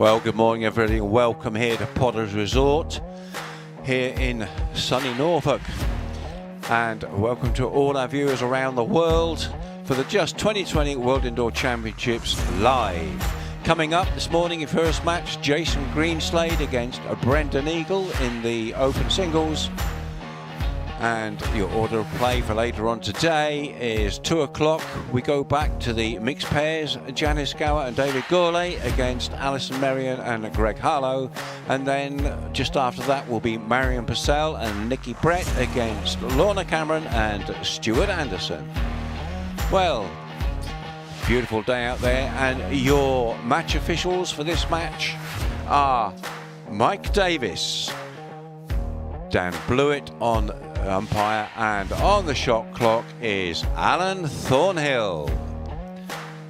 Well, good morning everybody and welcome here to Potter's Resort here in sunny Norfolk, and welcome to all our viewers around the world for the Just 2020 World Indoor Championships live. Coming up this morning, your first match, Jason Greenslade against Brendon Egan in the open singles. And your order of play for later on today is 2 o'clock. We go back to the mixed pairs, Janice Gower and David Gourlay against Alison Merrion and Greg Harlow. And then just after that will be Marion Purcell and Nikki Brett against Lorna Cameron and Stuart Anderson. Well, beautiful day out there, and your match officials for this match are Mike Davis, Dan Blewett on umpire, and on the shot clock is Alan Thornhill.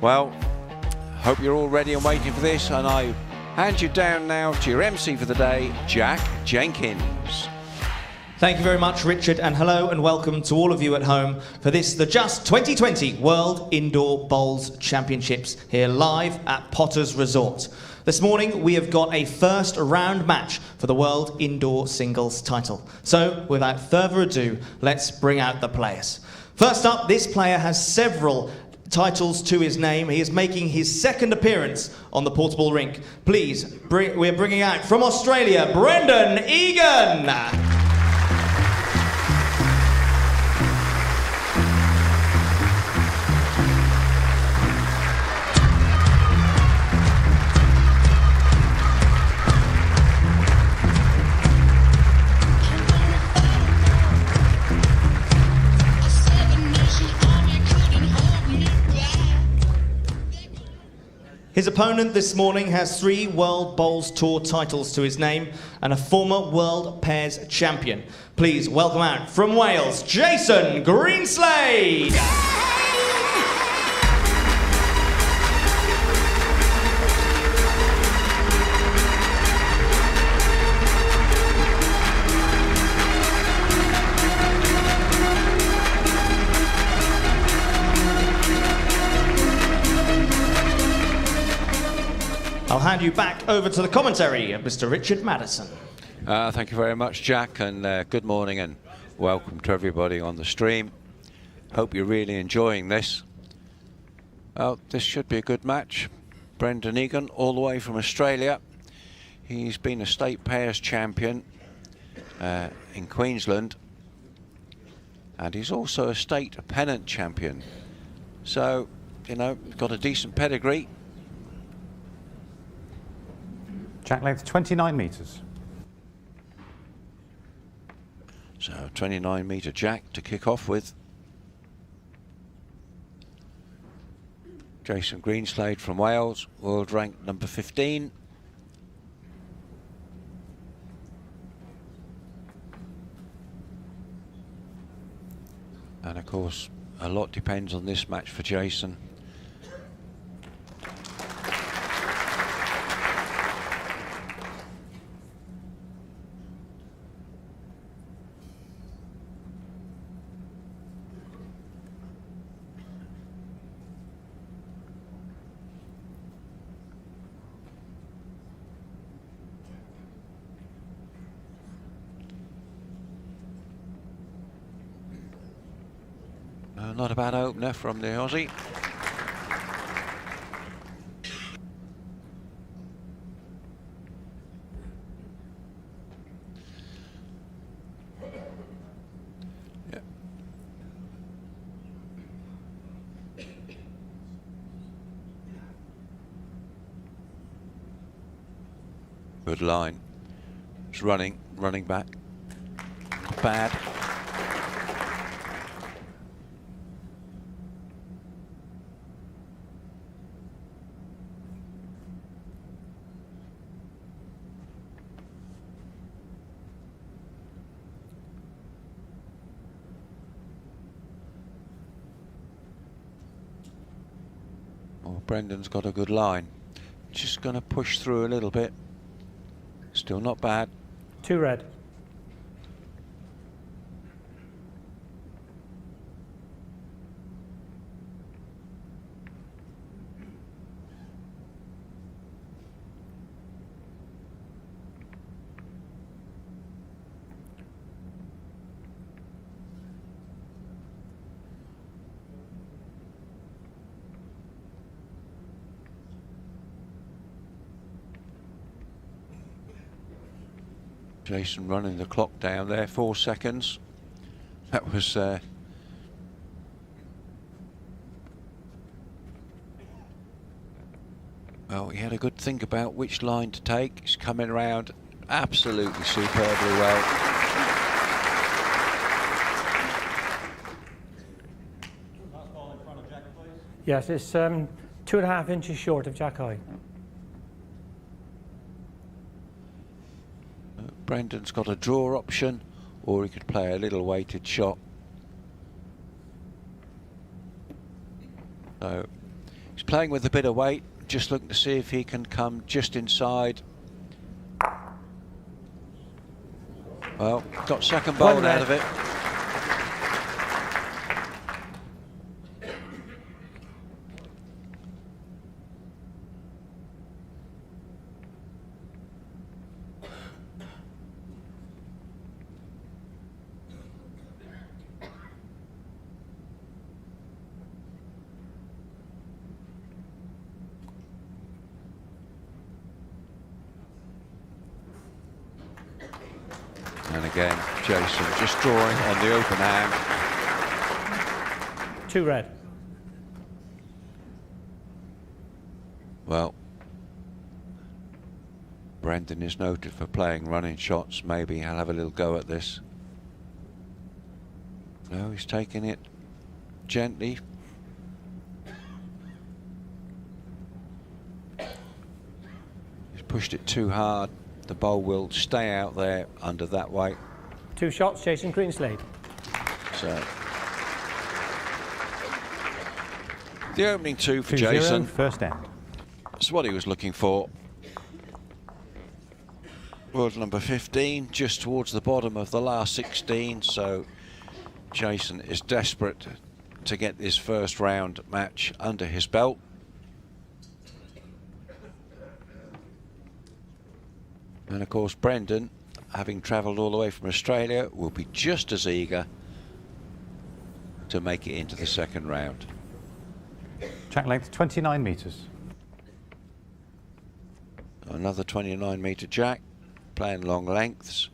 Well, hope you're all ready and waiting for this, and I hand you down now to your MC for the day, Jack Jenkins. Thank you very much, Richard, and hello and welcome to all of you at home for this, the Just 2020 World Indoor Bowls Championships, here live at Potter's Resort. This morning we have got a first round match for the World Indoor Singles title. So, without further ado, let's bring out the players. First up, this player has several titles to his name. He is making his second appearance on the portable rink. Please, we're bringing out from Australia, Brendon Egan. His opponent this morning has 3 World Bowls Tour titles to his name and a former World Pairs champion. Please welcome out from Wales, Jason Greenslade. I'll hand you back over to the commentary, Mr. Richard Madison. Thank you very much, Jack, and good morning and welcome to everybody on the stream. Hope you're really enjoying this. Well, this should be a good match. Brendon Egan, all the way from Australia. He's been a state pairs champion in Queensland, and he's also a state pennant champion. So, you know, got a decent pedigree. Jack length 29 metres. So 29 metre jack to kick off with. Jason Greenslade from Wales, world rank number 15. And of course, a lot depends on this match for Jason. Not a bad opener from the Aussie. Yeah. Good line. It's running back. Not bad. Brendon's got a good line. Just going to push through a little bit. Still not bad. 2 red. Jason running the clock down there, 4 seconds. That was well, he had a good think about which line to take. He's coming around absolutely superbly well. Yes, it's 2.5 inches short of Jack High. Brendon's got a draw option, or he could play a little weighted shot. So he's playing with a bit of weight, just looking to see if he can come just inside. Well, got second bowl out of it. And again, Jason just drawing on the open hand. 2 red. Well, Brendon is noted for playing running shots. Maybe he'll have a little go at this. No, he's taking it gently. He's pushed it too hard. The bowl will stay out there under that weight. 2 shots, Jason Greenslade. So the opening 2 for 2-0, Jason. first end. That's what he was looking for. World number 15, just towards the bottom of the last 16. So Jason is desperate to get this first round match under his belt. And of course, Brendon, having travelled all the way from Australia, will be just as eager to make it into the second round. Jack length 29 metres. Another 29-metre jack, playing long lengths.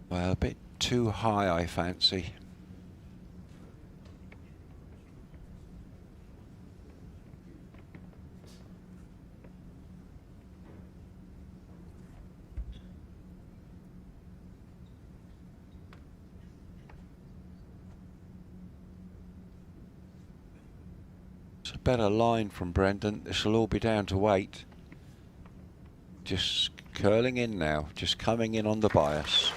Well, a bit too high, I fancy. It's a better line from Brendon. This will all be down to weight. Just curling in now, just coming in on the bias.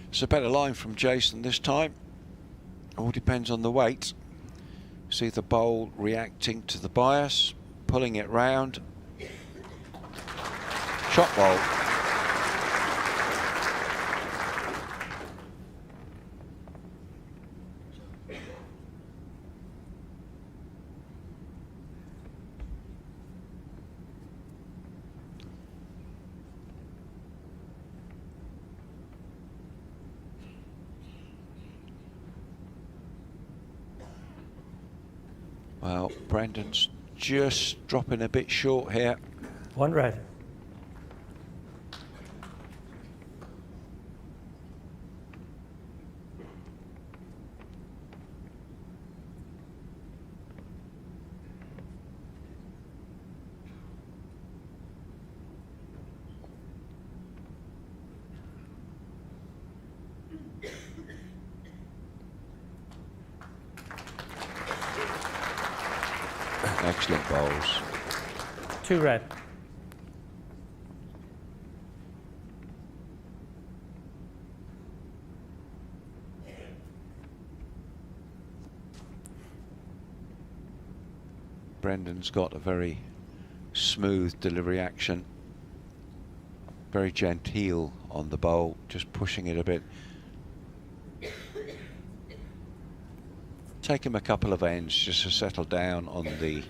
It's a better line from Jason this time. All depends on the weight. See the bowl reacting to the bias, pulling it round. Shot bowl. Well, Brendon's just dropping a bit short here. 1 red. Excellent bowls. 2 red. Brendon's got a very smooth delivery action. very genteel on the bowl, just pushing it a bit. Take him a couple of ends just to settle down on the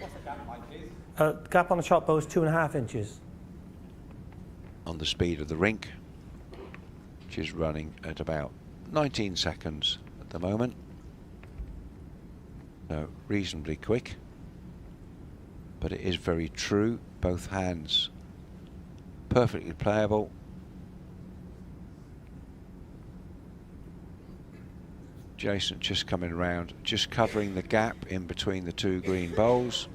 Gap on the shot bow is 2.5 inches. on the speed of the rink, which is running at about 19 seconds at the moment. So reasonably quick, but it is very true. Both hands perfectly playable. Jason just coming around, just covering the gap in between the two green bowls.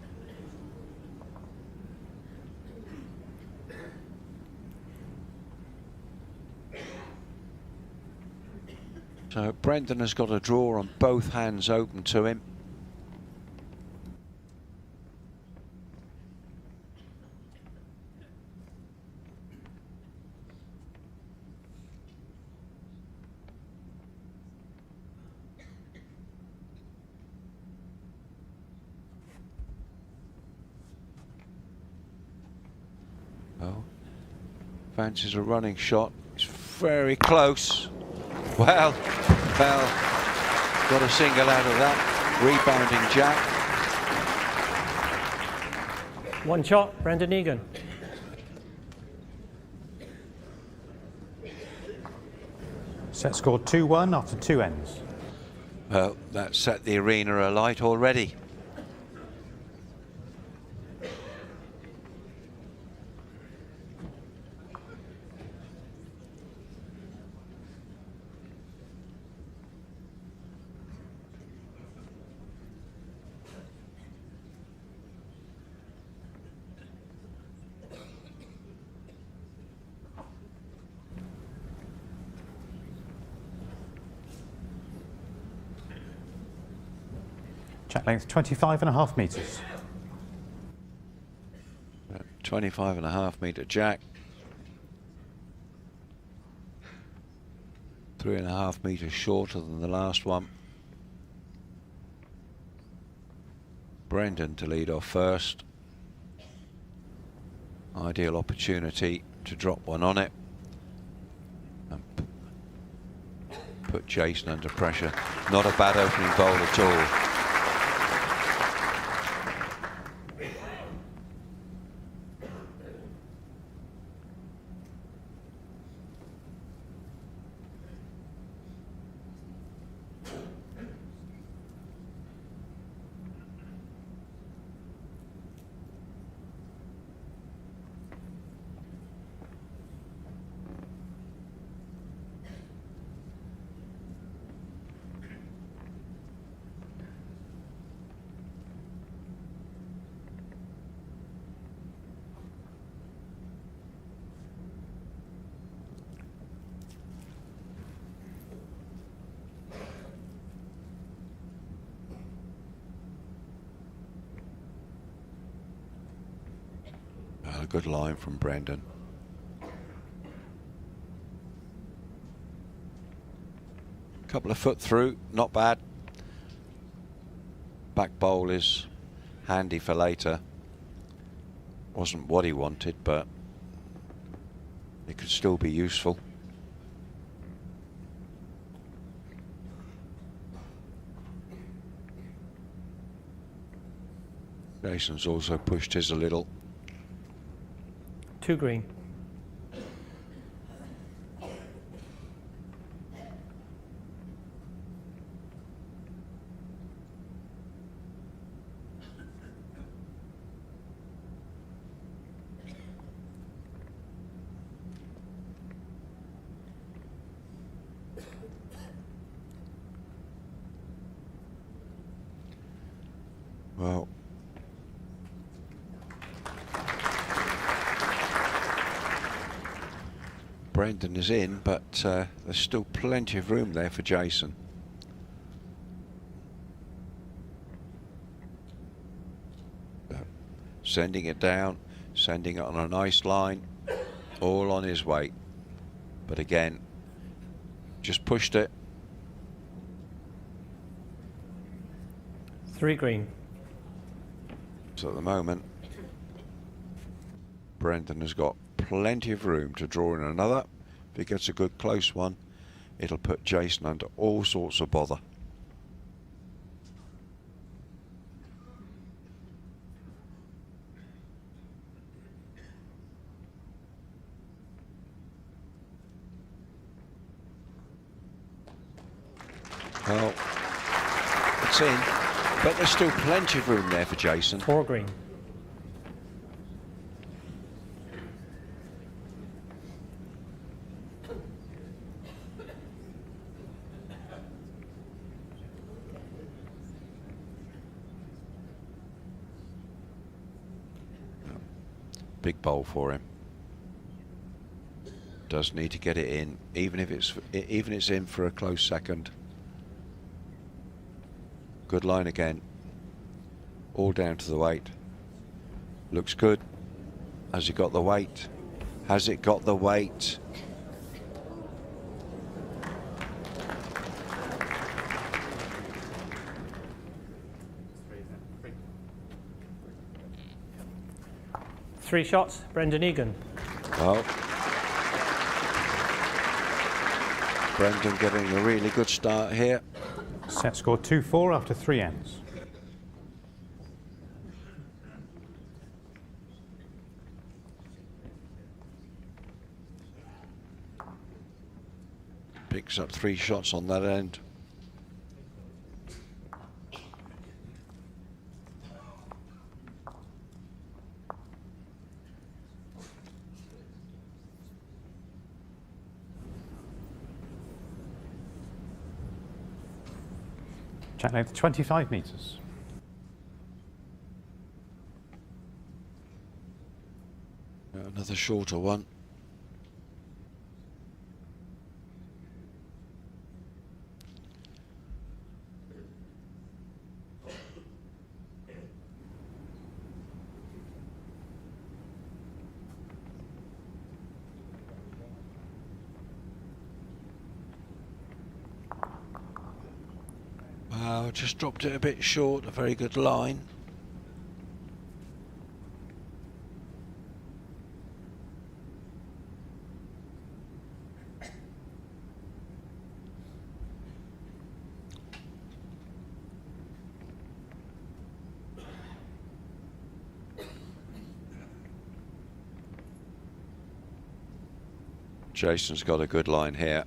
So Brendon has got a draw on both hands open to him. Oh, fancies a running shot. It's very close. Well, got a single out of that. Rebounding Jack. One shot, Brendon Egan. Set score 2-1 after 2 ends. Well, that set the arena alight already. Track length 25.5 metres. 25.5 metre jack. 3.5 metres shorter than the last one. Brendon to lead off first. Ideal opportunity to drop one on it and put Jason under pressure. Not a bad opening bowl at all. A good line from Brendon. Couple of foot through, not bad. Back bowl is handy for later. Wasn't what he wanted, but it could still be useful. Jason's also pushed his a little. 2 green. Well, Brendon is in, but there's still plenty of room there for Jason. Sending it down, sending it on a nice line, all on his way. But again, just pushed it. 3 green. So at the moment, Brendon has got plenty of room to draw in another. If he gets a good close one, it'll put Jason under all sorts of bother. Well, it's in, but there's still plenty of room there for Jason. 4 green. Big bowl for him. Does need to get it in, even if it's in for a close second. Good line again. All down to the weight. Looks good. Has he got the weight? Has it got the weight? Three shots, Brendon Egan. Well, Brendon getting a really good start here. Set score 2-4 after 3 ends. Picks up 3 shots on that end. Check length 25 metres. Another shorter one. Wow, just dropped it a bit short, a very good line. Jason's got a good line here.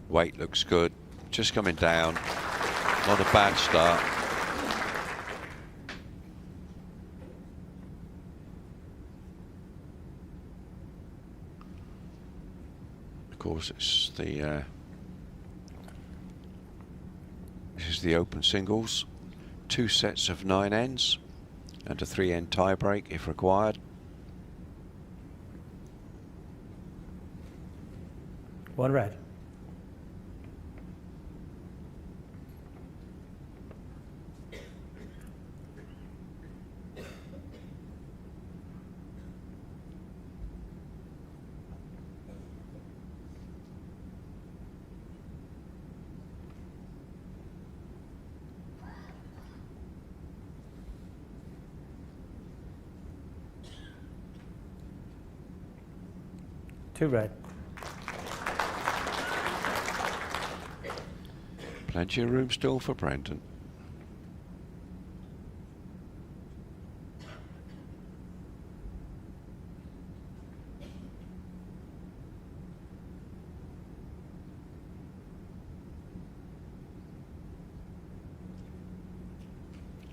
Weight looks good. Just coming down. Not a bad start. Of course, it's the this is the open singles. 2 sets of 9 ends and a 3-end tie break if required. One red. Two red. Plenty of room still for Brendon.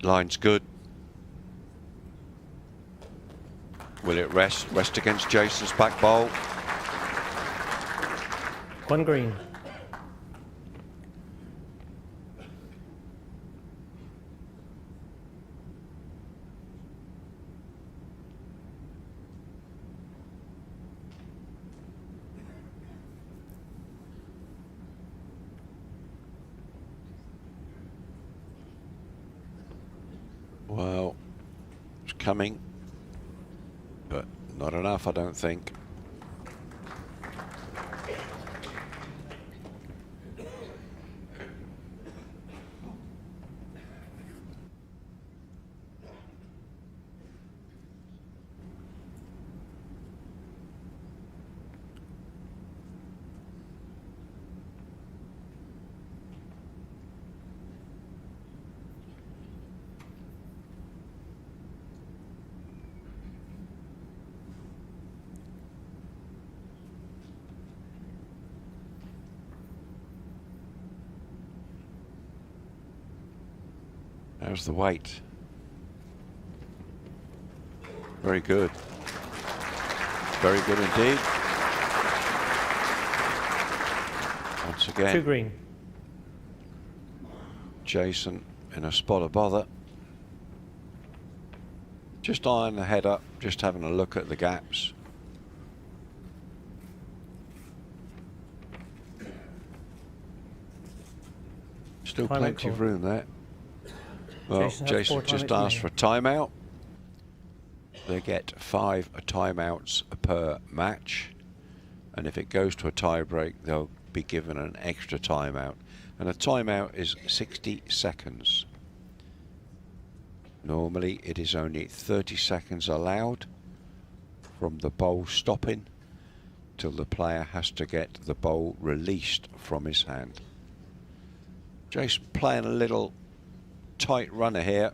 Line's good. Will it rest? Rest against Jason's back bowl. One green. Well, it's coming, but not enough, I don't think. How's the weight? Very good. Very good indeed. Once again, 2 green. Jason in a spot of bother. Just eyeing the head up, just having a look at the gaps. Still Timeout plenty of call. room there. Well, Jason has Jason 4 just timeouts asked for a timeout. They get 5 timeouts per match, and if it goes to a tie break, they'll be given an extra timeout, and a timeout is 60 seconds. Normally it is only 30 seconds allowed from the bowl stopping till the player has to get the bowl released from his hand. Jason playing a little tight runner here,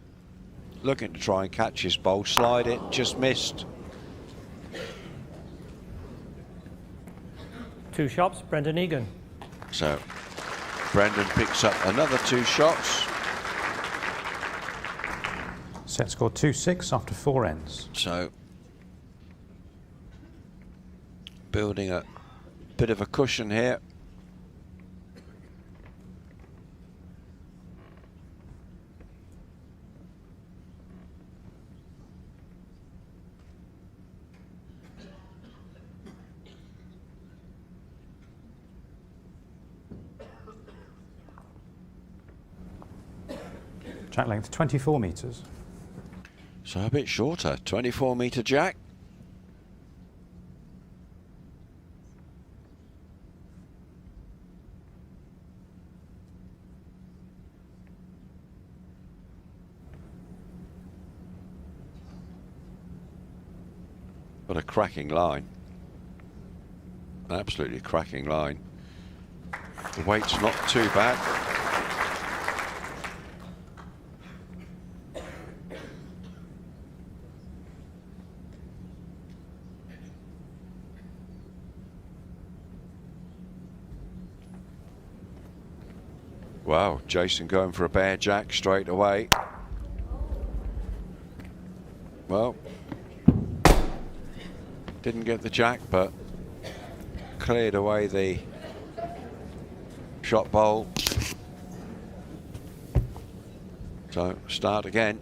looking to try and catch his bowl, slide it, just missed. 2 shots, Brendon Egan. So Brendon picks up another 2 shots. Set score 2-6 after 4 ends. So building a bit of a cushion here. Jack length 24 metres. So a bit shorter, 24-metre jack. But a cracking line. An absolutely cracking line. The weight's not too bad. Wow, Jason going for a bear jack straight away. Well, didn't get the jack, but cleared away the shot bowl. So start again.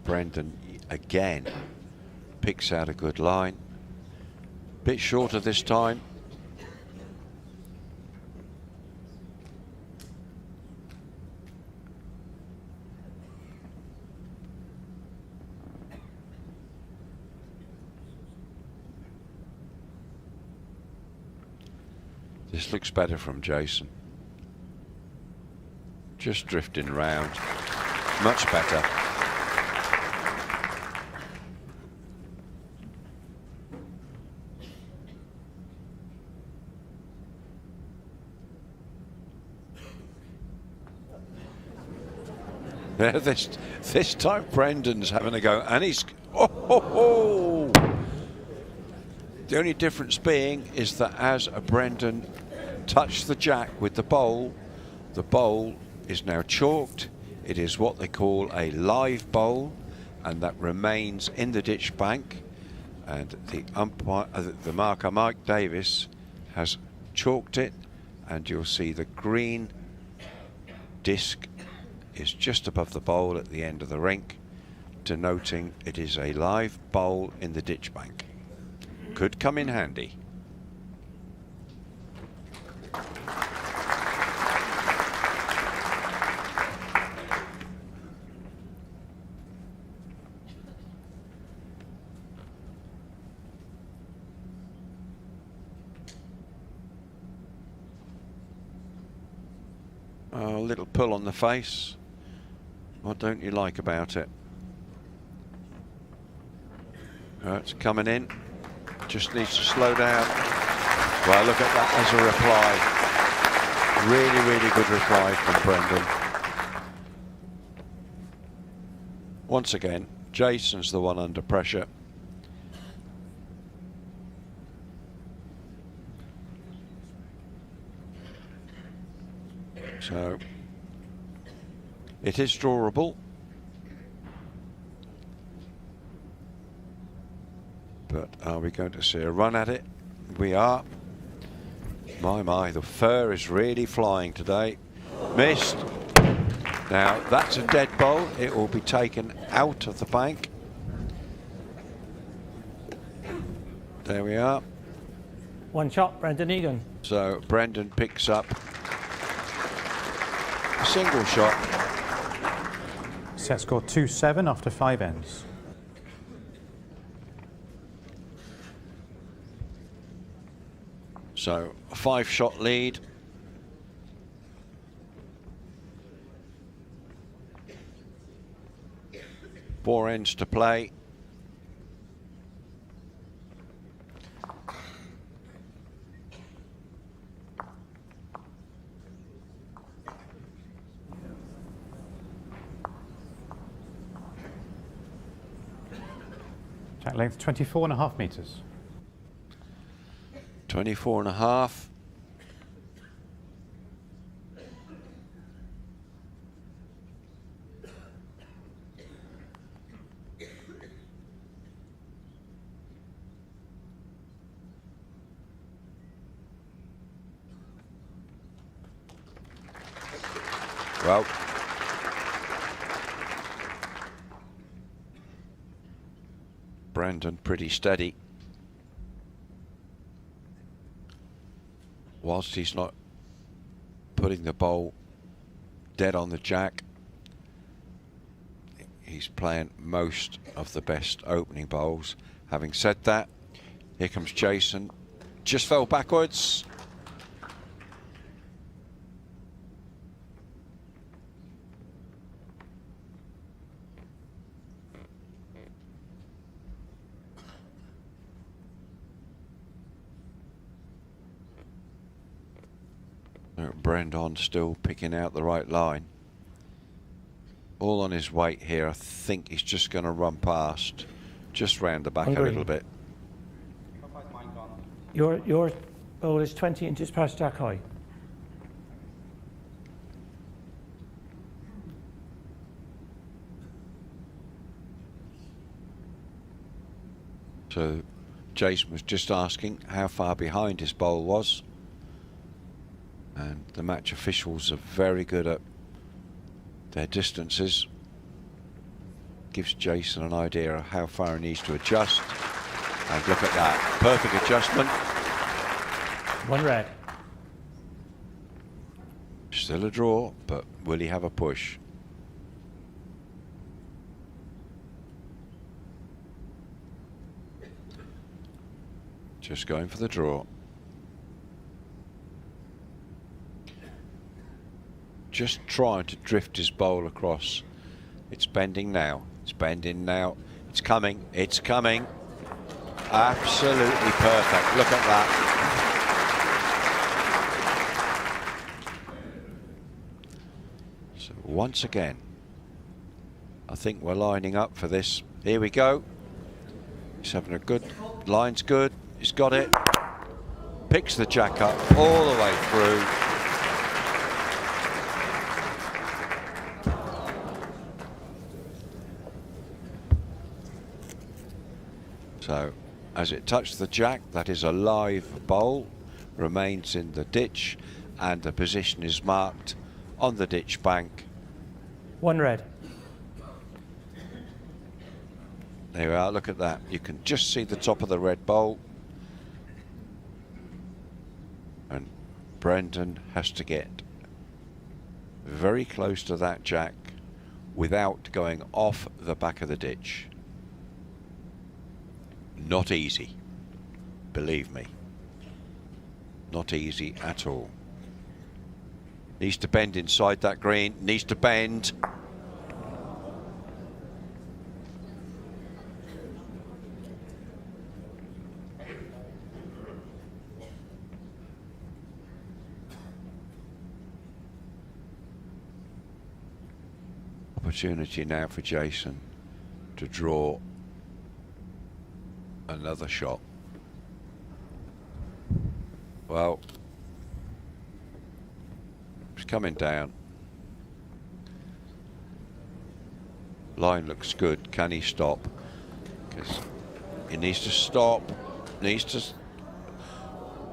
Brendon again picks out a good line. Bit shorter this time. This looks better from Jason. Just drifting round. Much better. This time Brendon's having a go, and he's oh. The only difference being is that as Brendon touched the jack with the bowl is now chalked. It is what they call a live bowl, and that remains in the ditch bank, and the umpire, the marker Mike Davis, has chalked it, and you'll see the green disc is just above the bowl at the end of the rink, denoting it is a live bowl in the ditch bank. Could come in handy. A little pull on the face. What don't you like about it? It's coming in. Just needs to slow down. Well, look at that as a reply. Really, really good reply from Brendon. Once again, Jason's the one under pressure. So it is drawable, but are we going to see a run at it? We are. My, the fur is really flying today. Missed. Now that's a dead bowl. It will be taken out of the bank. There we are. One shot, Brendon Egan. So Brendon picks up a single shot. Set score 2-7 after 5 ends. So a 5-shot lead. Four ends to play. Track length 24.5 metres. 24.5. Well, Brendon pretty steady. Whilst he's not putting the bowl dead on the jack, he's playing most of the best opening bowls. Having said that, here comes Jason. Just fell backwards. Brendon still picking out the right line. All on his weight here. I think he's just going to run past, just round the back a little bit. Your bowl is 20 inches past jack high. So Jason was just asking how far behind his bowl was. And the match officials are very good at their distances. Gives Jason an idea of how far he needs to adjust. And look at that, perfect adjustment. One red. Still a draw, but will he have a push? Just going for the draw. Just trying to drift his bowl across. It's bending now. It's bending now. It's coming. It's coming. Absolutely perfect. Look at that. So once again, I think we're lining up for this. Here we go. He's having a good, line's good. He's got it. Picks the jack up all the way through. So, as it touched the jack, that is a live bowl, remains in the ditch, and the position is marked on the ditch bank. One red. There we are, look at that. You can just see the top of the red bowl. And Brendon has to get very close to that jack without going off the back of the ditch. Not easy, believe me. Not easy at all. Needs to bend inside that green, needs to bend. Opportunity now for Jason to draw another shot. Well, it's coming down. Line looks good. Can he stop? Because he needs to stop. Needs to.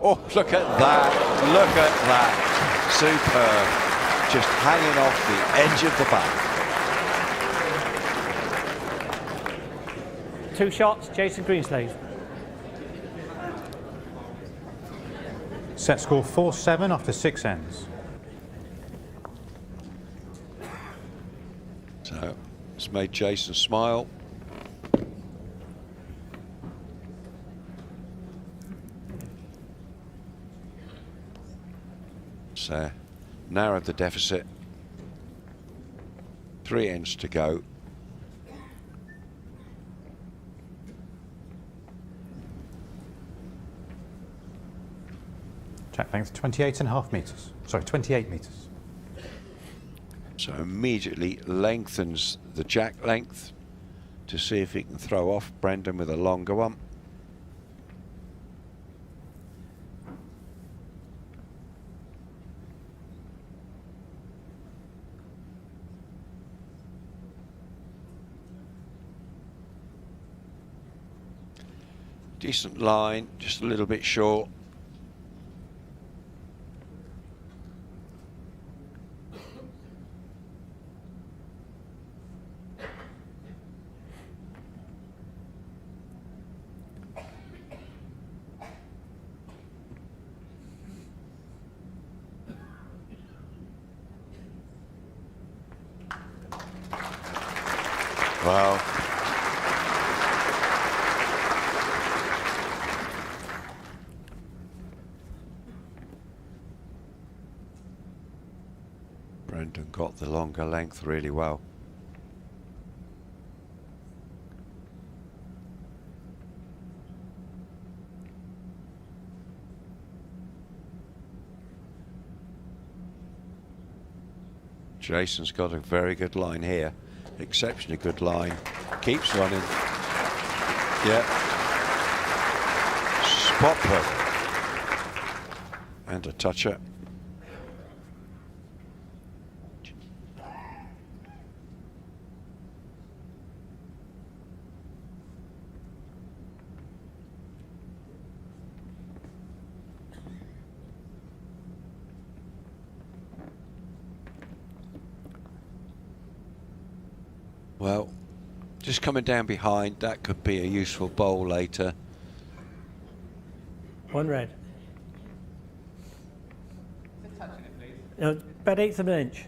Oh, look at that! Look at that! Superb! Just hanging off the edge of the back. 2 shots, Jason Greenslade. Set score 4-7 after 6 ends. So it's made Jason smile. So narrowed the deficit. 3 ends to go. Jack length 28.5 metres. Sorry, 28 metres. So immediately lengthens the jack length to see if he can throw off Brendon with a longer one. Decent line, just a little bit short. Wow. Brendon got the longer length really well. Jason's got a very good line here. Exceptionally good line. Keeps running. Yeah. Spot perfect. And a toucher. Well, just coming down behind, that could be a useful bowl later. 1 red. No, about 1/8 of an inch.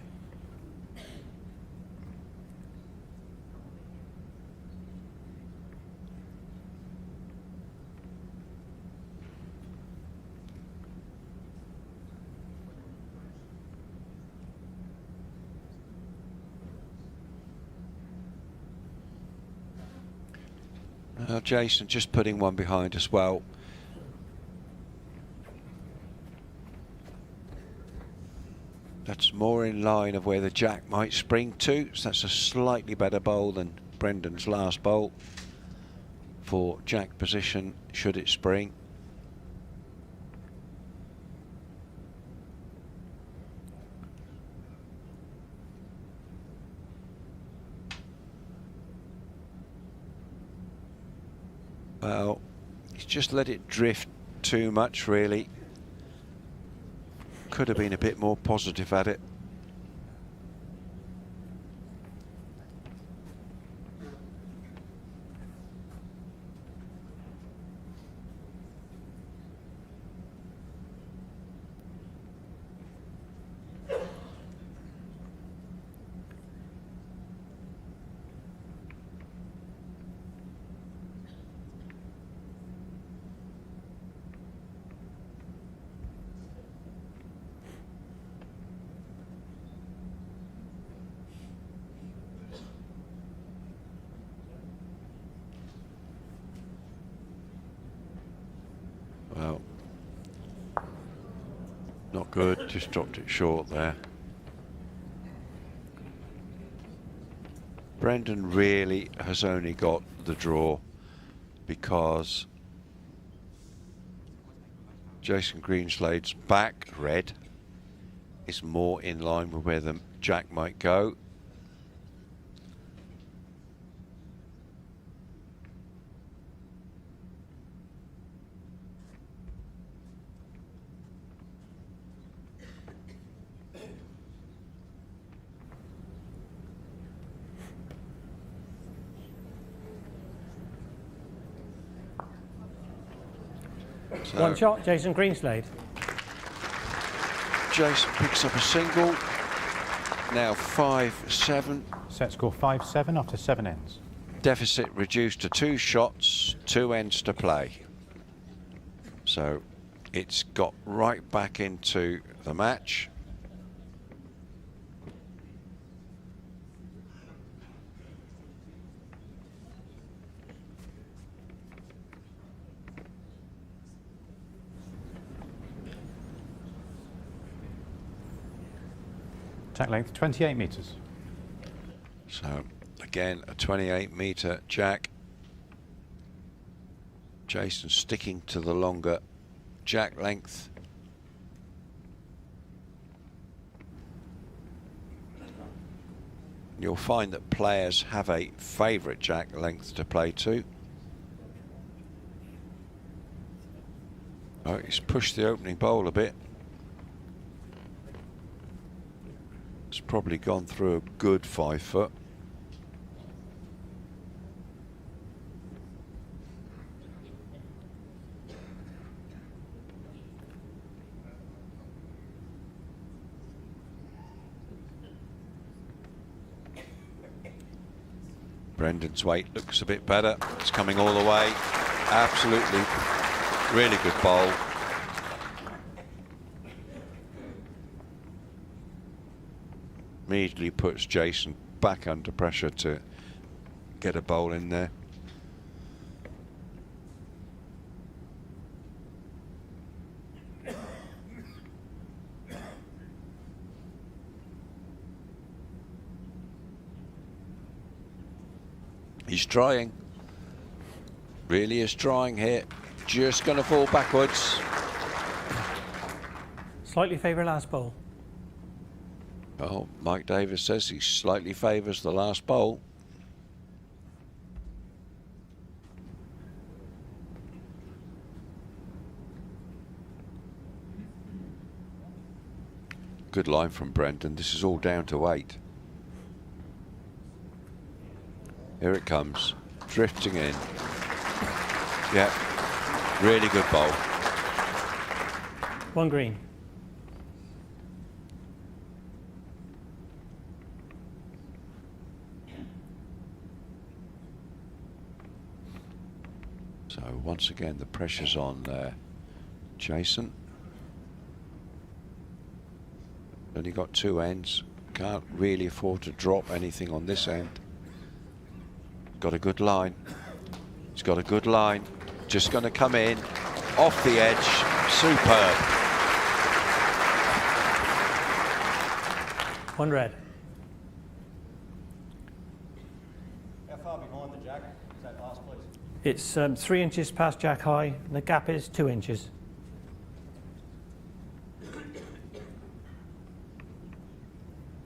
Jason just putting one behind as well. That's more in line of where the jack might spring to, so that's a slightly better bowl than Brendon's last bowl for jack position should it spring. Well, he's just let it drift too much, really. Could have been a bit more positive at it. Well, not good, just dropped it short there. Brendon really has only got the draw because Jason Greenslade's back red is more in line with where the jack might go. So One shot, Jason Greenslade. Jason picks up a single. Now 5-7. Set score 5-7 after 7 ends. Deficit reduced to 2 shots, 2 ends to play. So it's got right back into the match. Jack length 28 metres. So again, a 28-metre jack. Jason sticking to the longer jack length. You'll find that players have a favourite jack length to play to. Oh, he's pushed the opening bowl a bit. It's probably gone through a good 5 foot. Brendon's weight looks a bit better. It's coming all the way. Absolutely, really good bowl. Immediately puts Jason back under pressure to get a bowl in there. He's trying. Really is trying here. Just going to fall backwards. Slightly favour last bowl. Oh, Mike Davis says he slightly favours the last bowl. Good line from Brendon. This is all down to 8. Here it comes, drifting in. Yeah, really good bowl. One green. So once again, the pressure's on there. Jason. Only got 2 ends. Can't really afford to drop anything on this end. Got a good line. He's got a good line. Just going to come in off the edge. Superb. One red. How far behind the jack is that last place? It's 3 inches past jack high, and the gap is 2 inches.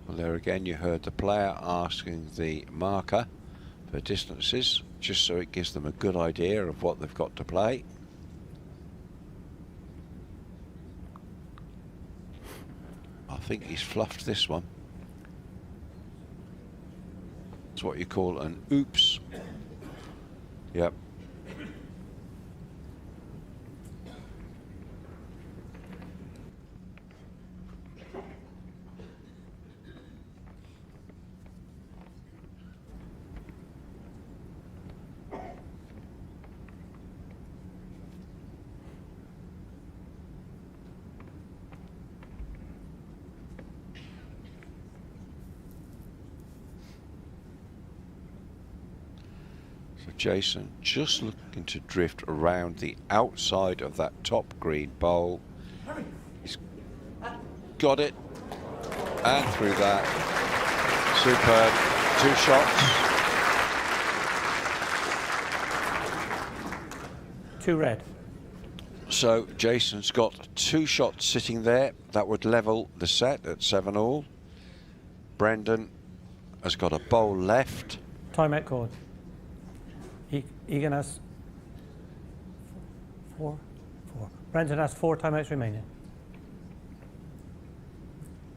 Well, there again, you heard the player asking the marker for distances, just so it gives them a good idea of what they've got to play. I think he's fluffed this one. It's what you call an oops. Yep. Jason just looking to drift around the outside of that top green bowl. He's got it, and through that. Superb. 2 shots. 2 red. So Jason's got 2 shots sitting there. That would level the set at 7-all. Brendon has got a bowl left. Timeout called. Egan has 4. Brendon has 4 timeouts remaining.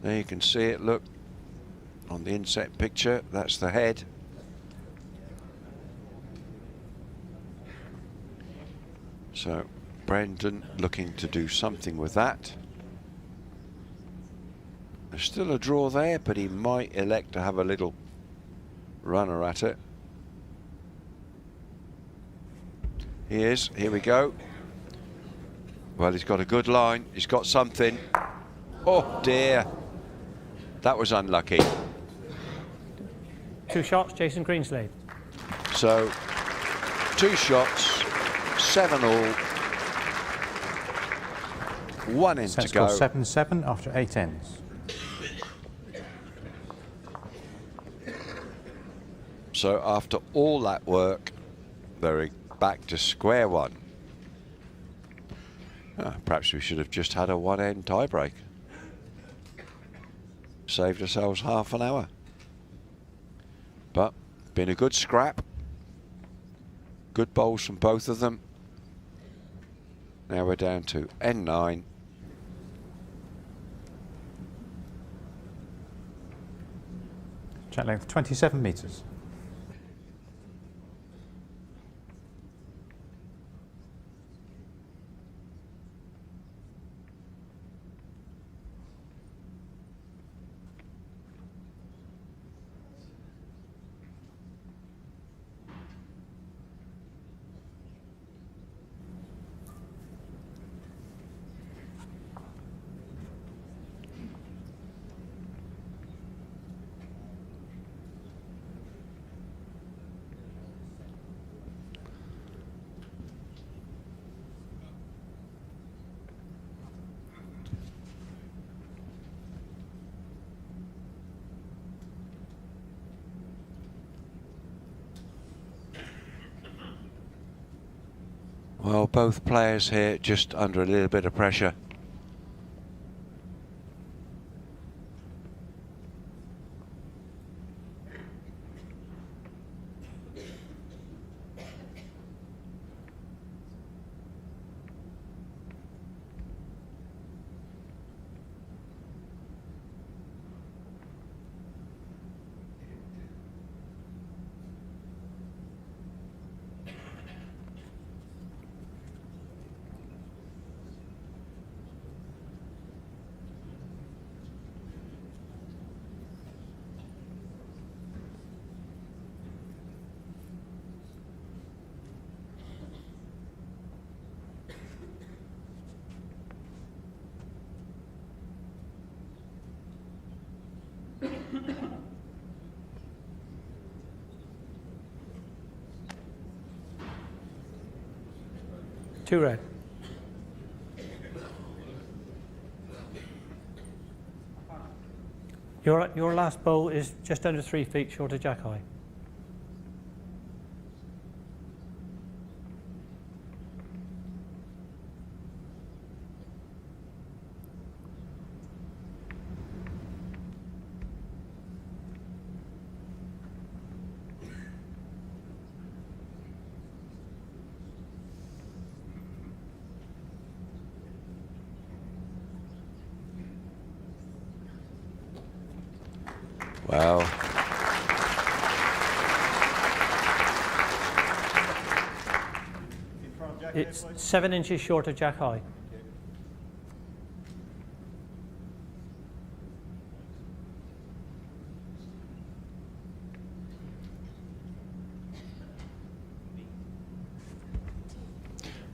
There you can see it, look, on the inset picture, that's the head. So Brendon looking to do something with that. There's still a draw there, but he might elect to have a little runner at it. He is, here we go. Well, he's got a good line, he's got something. Oh dear, that was unlucky. 2 shots, Jason Greenslade. So 2 shots, 7-all. 1 in Set to go. score 7-7 after 8 ends. So after all that work, they're back to square one. Perhaps we should have just had a 1-end tiebreak. Saved ourselves half an hour. But been a good scrap. Good bowls from both of them. Now we're down to N9. Chat length 27 metres. Well, both players here just under a little bit of pressure. Two red. Your last bowl is just under 3 feet short of jack high. Wow. It's 7 inches short of jack high.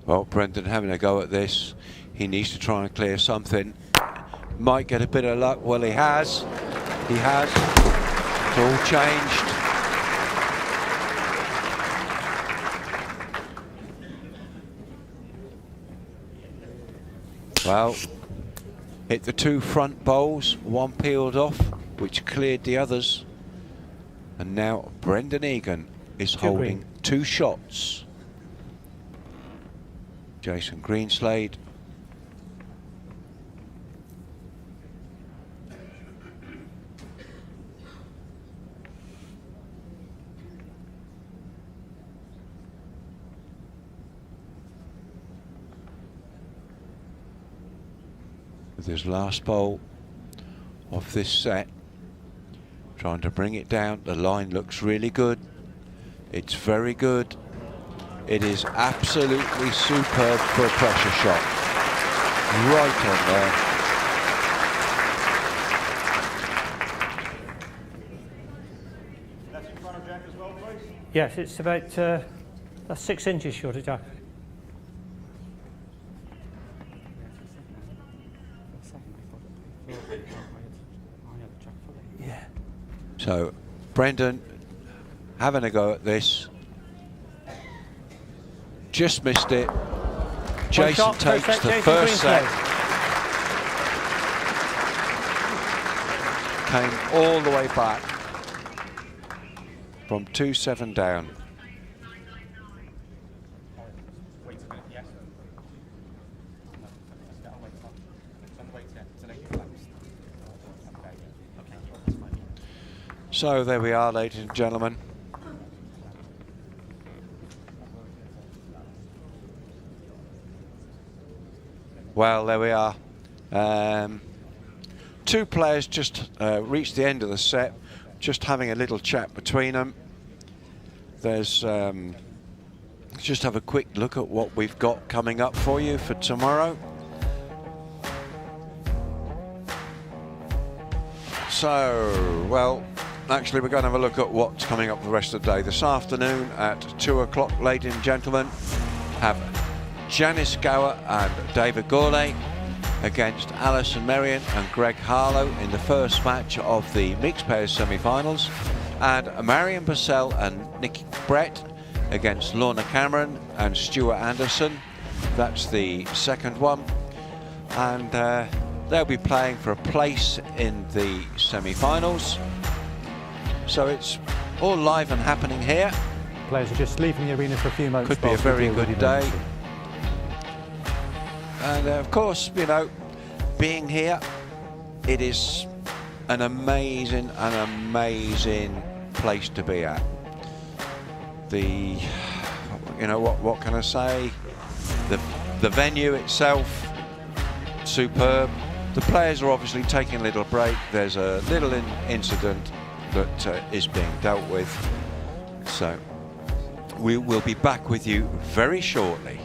Well, Brendon having a go at this. He needs to try and clear something. Might get a bit of luck. Well, he has. He has. It's all changed. Well, hit the 2 front bowls, 1 peeled off, which cleared the others. And now Brendon Egan is holding green. 2 shots. Jason Greenslade. With his last bowl of this set, trying to bring it down. The line looks really good. It's very good. It is absolutely superb for a pressure shot. Right on there. That's in front of Jack as well, please. Yes, it's about that's 6 inches short of Jack. Yeah. So, Brendon having a go at this. Just missed it. Jason shot, takes first set, the Jason first set. Greenslade. Came all the way back from 2-7 down. So there we are, ladies and gentlemen. Well, there we are. Two players just reached the end of the set, just having a little chat between them. There's just have a quick look at what we've got coming up for you for tomorrow. So, well, actually we're going to have a look at what's coming up the rest of the day. This afternoon at 2 o'clock, ladies and gentlemen, have Janice Gower and David Gourlay against Alison Merrion and Greg Harlow in the first match of the mixed pairs semi-finals, and Marion Purcell and Nikki Brett against Lorna Cameron and Stuart Anderson. That's the second one, and they'll be playing for a place in the semi-finals. So it's all live and happening here. Players are just leaving the arena for a few moments. Could be a very good day. And of course, you know, being here, it is an amazing place to be at. The, you know, what can I say? The venue itself, superb. The players are obviously taking a little break. There's a little incident that is being dealt with. So we will be back with you very shortly.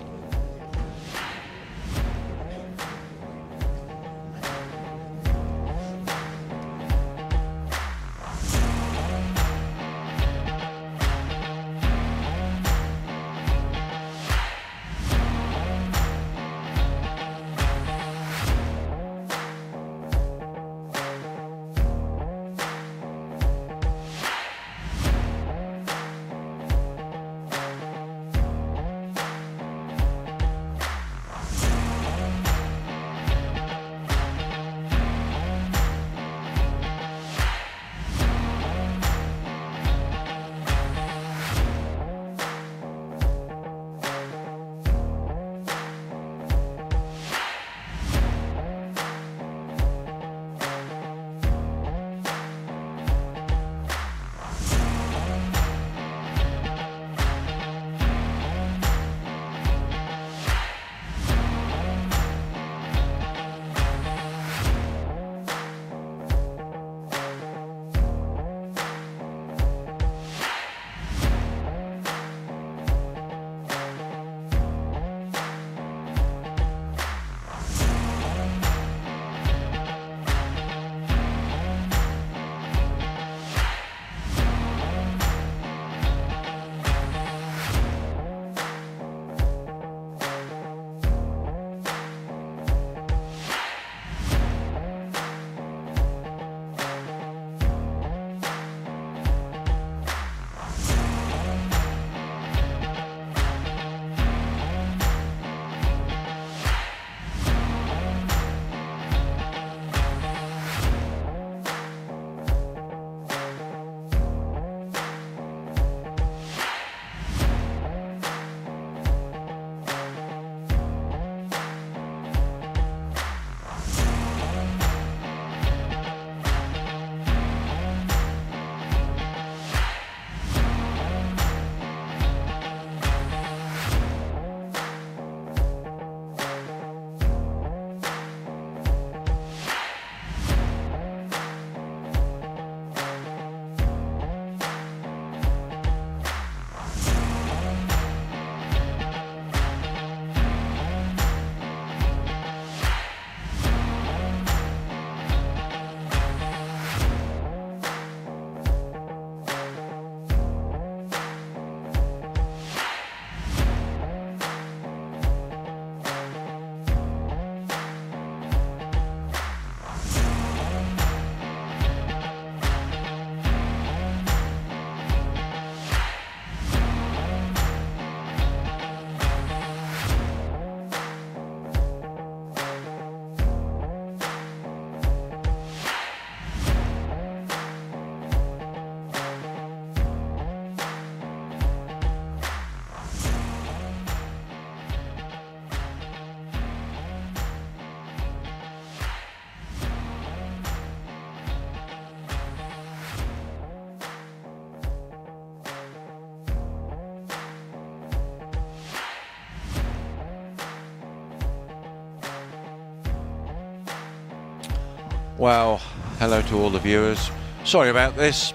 Well, hello to all the viewers. Sorry about this.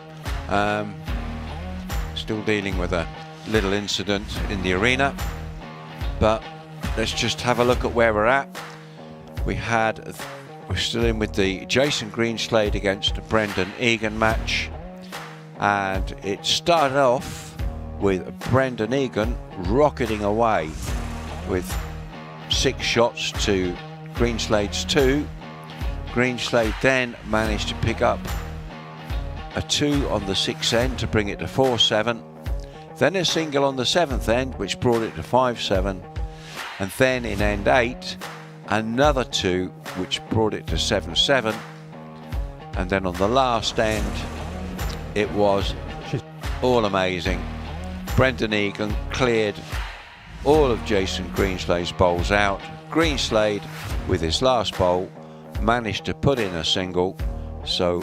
Still dealing with a little incident in the arena, but let's just have a look at where we're at. We're still in with the Jason Greenslade against Brendon Egan match, and it started off with Brendon Egan rocketing away with 6 shots to Greenslade's 2. Greenslade then managed to pick up a 2 on the 6th end to bring it to 4-7, then a single on the 7th end which brought it to 5-7, and then in end 8 another 2 which brought it to 7-7, and then on the last end it was all amazing. Brendon Egan cleared all of Jason Greenslade's bowls out. Greenslade with his last bowl managed to put in a single, so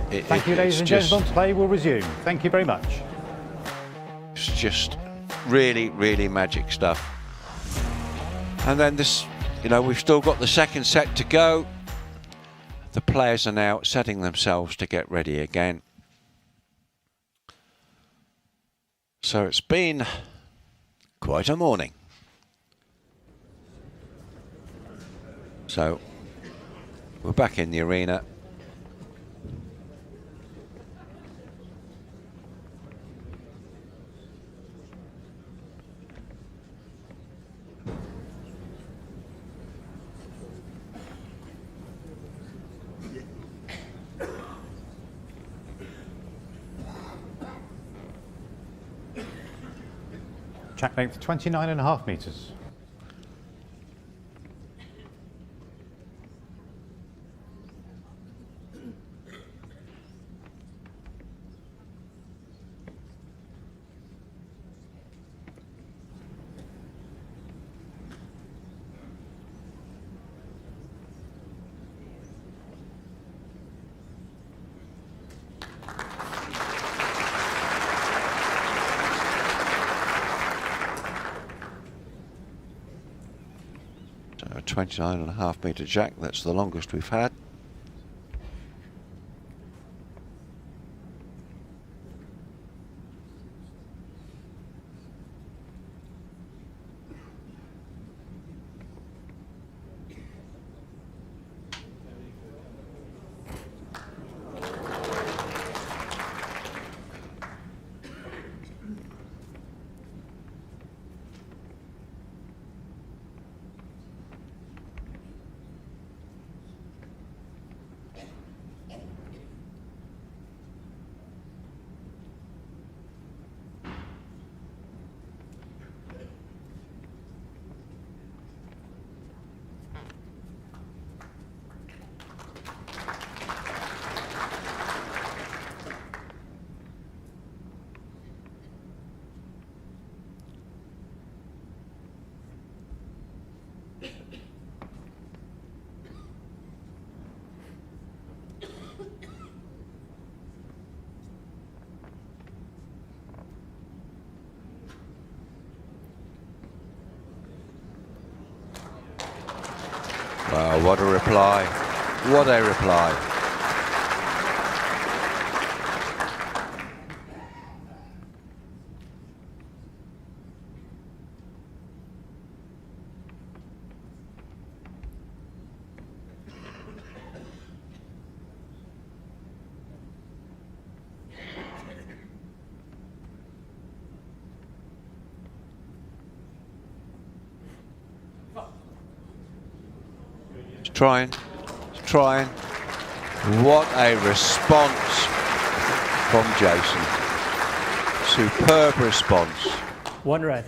thank you, ladies and gentlemen. Play will resume. Thank you very much. It's just really, really magic stuff. And then this, you know, we've still got the second set to go. The players are now setting themselves to get ready again. So it's been quite a morning. So we're back in the arena. Track length 29.5 metres. A 29.5 metre jack, that's the longest we've had. Wow, what a reply. What a reply. Trying. What a response from Jason. Superb response. 1 red.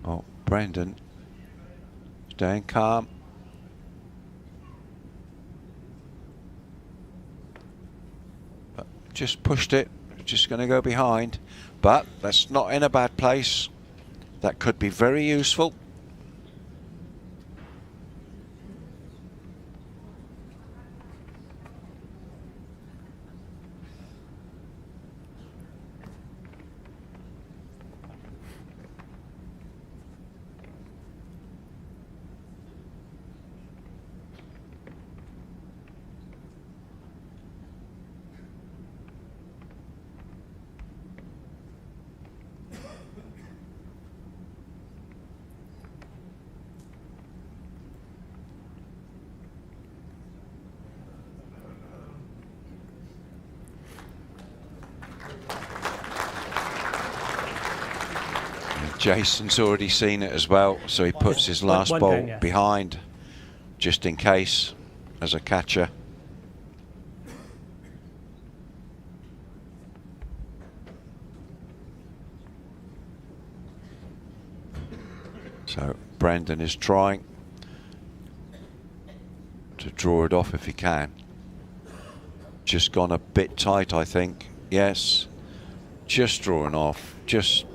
Oh, Brendon staying calm. Just pushed it, just going to go behind, but that's not in a bad place. That could be very useful. Jason's already seen it as well, so he puts his last one ball down, yeah. behind, just in case, as a catcher. So Brendon is trying to draw it off if he can. Just gone a bit tight, I think. Yes, just drawing off. Just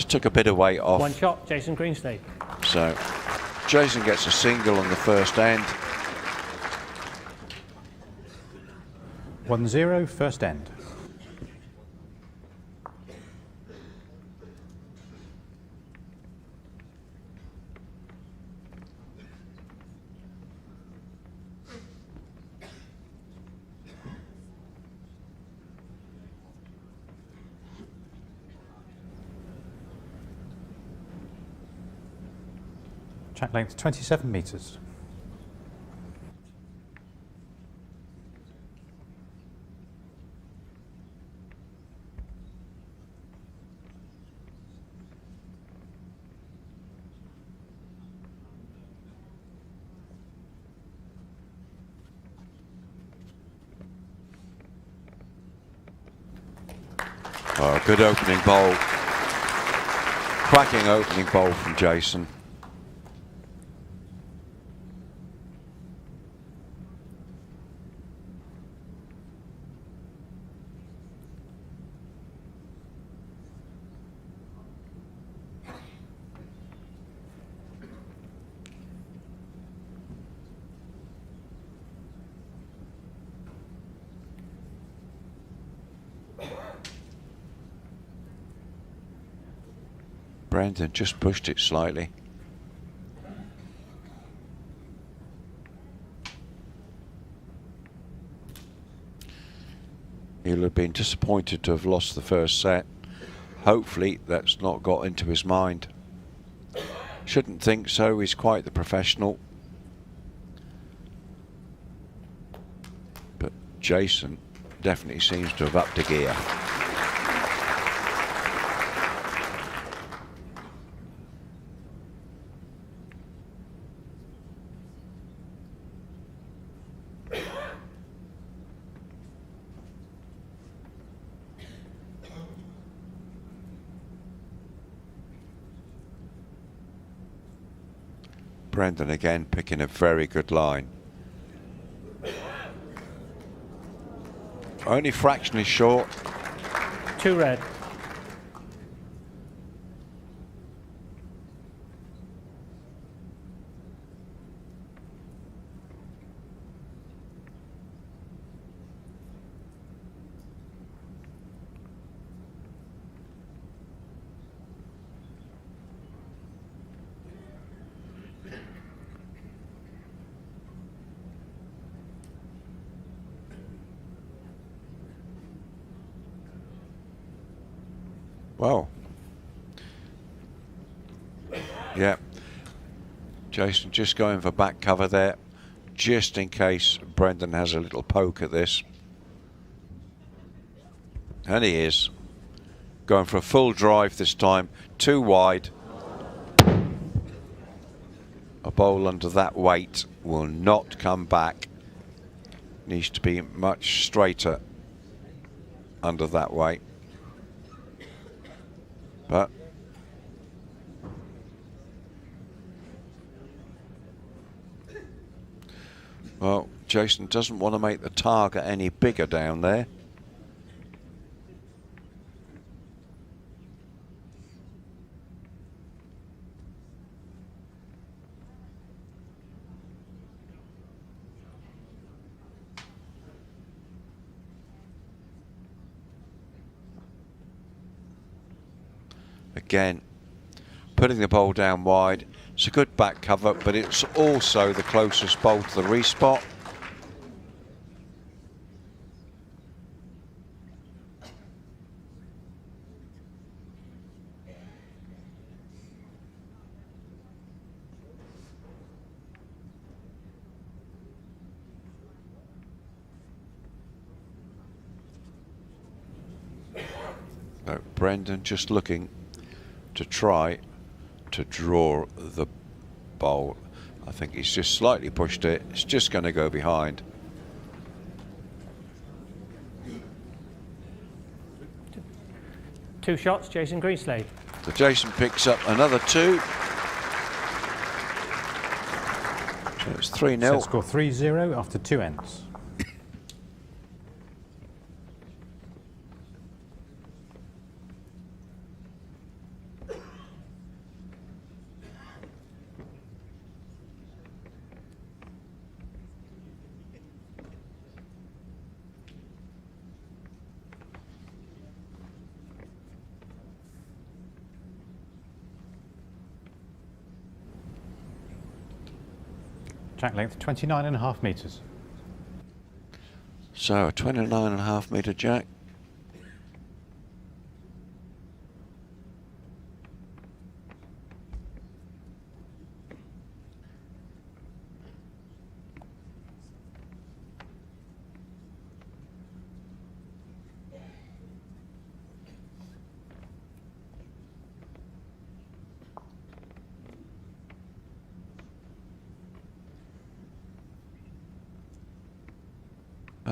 took a bit of weight off. One shot, Jason Greenslade. So Jason gets a single on the first end. 1-0, first end. Track length 27 metres. Oh, good opening bowl. Cracking opening bowl from Jason. Brendon just pushed it slightly. He'll have been disappointed to have lost the first set. Hopefully that's not got into his mind. Shouldn't think so, he's quite the professional. But Jason definitely seems to have upped a gear. Brendon again picking a very good line. Only fractionally short. 2 red. Well, yeah, Jason just going for back cover there, just in case Brendon has a little poke at this. And he is. Going for a full drive this time, too wide. A bowl under that weight will not come back. Needs to be much straighter under that weight. But well, Jason doesn't want to make the target any bigger down there. Again, putting the bowl down wide. It's a good back cover, but it's also the closest bowl to the respot. So Brendon just looking to try to draw the bowl. I think he's just slightly pushed it. It's just going to go behind. Two shots, Jason Greenslade. So Jason picks up another 2. So it's 3-0. Set score 3-0 after 2 ends. Track length 29.5 metres. So a 29.5 metre jack.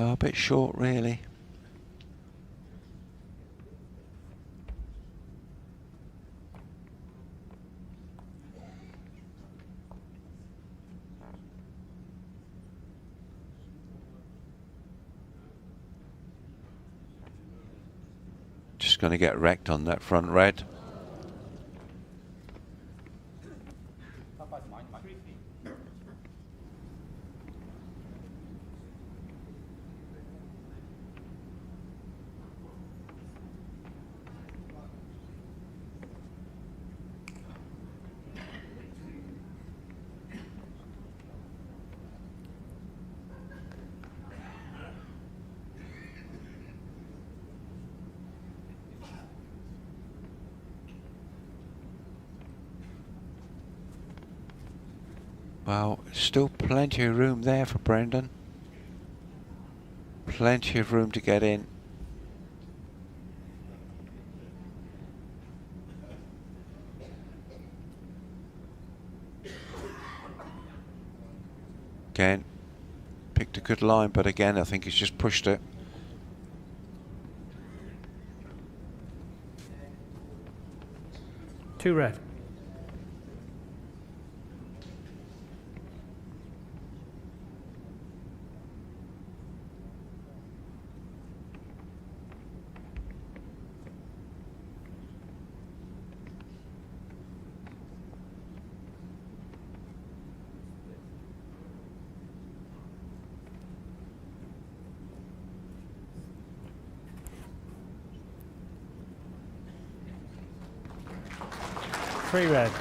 Oh, a bit short, really. Just going to get wrecked on that front red. Well, still plenty of room there for Brendon. Plenty of room to get in. Again, picked a good line, but again, I think he's just pushed it. Two red. Three red.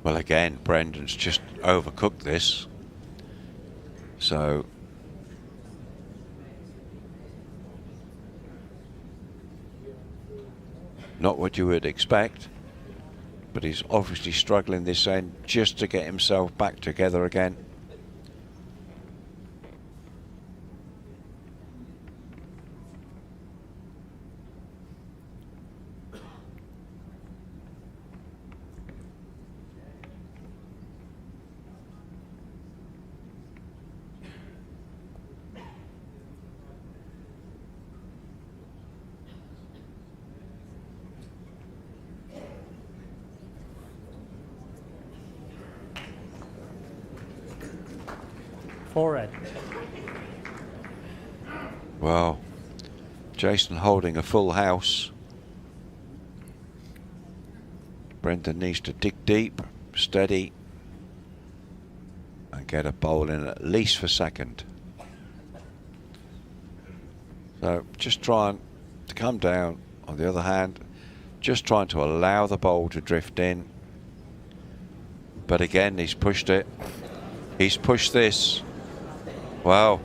Well, again, Brendon's just overcooked this. So not what you would expect, but he's obviously struggling this end just to get himself back together again. Four red. Well, Jason holding a full house. Brendon needs to dig deep, steady, and get a bowl in at least for second. So just trying to come down. On the other hand, just trying to allow the bowl to drift in. But again, he's pushed it. He's pushed this. Wow.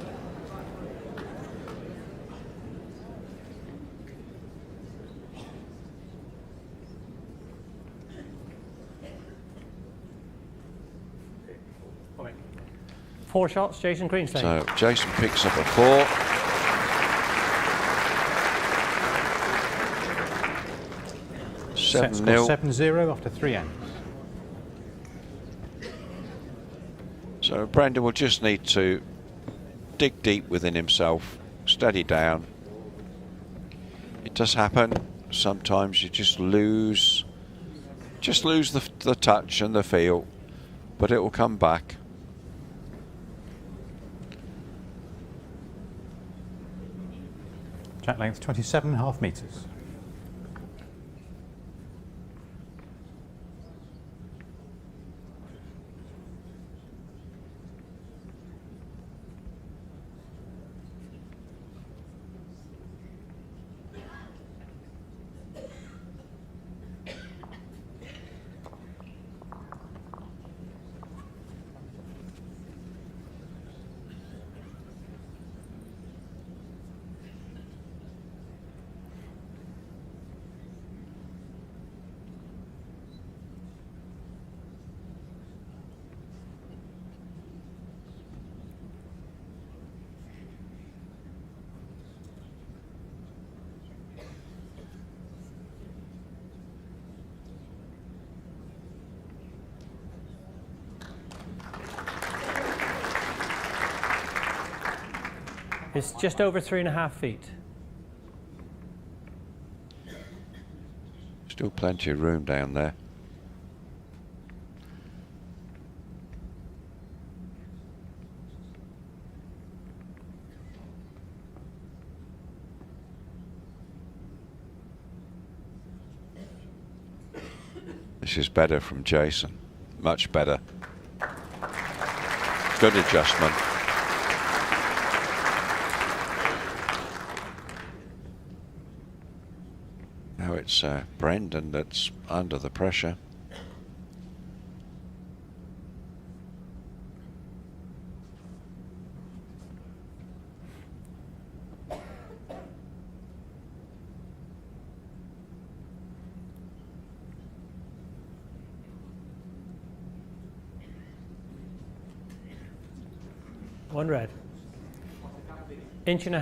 Four shots, Jason Greenslade. So Jason picks up a 4. Set 7-0. 7-0 after 3 ends. So Brendon will just need to dig deep within himself, steady down. It does happen. Sometimes you just lose the touch and the feel, but it will come back. Jack length 27.5 metres. It's just over 3.5 feet. Still plenty of room down there. This is better from Jason. Much better. Good adjustment. Now it's Brendon that's under the pressure. One red. 1.5 inches.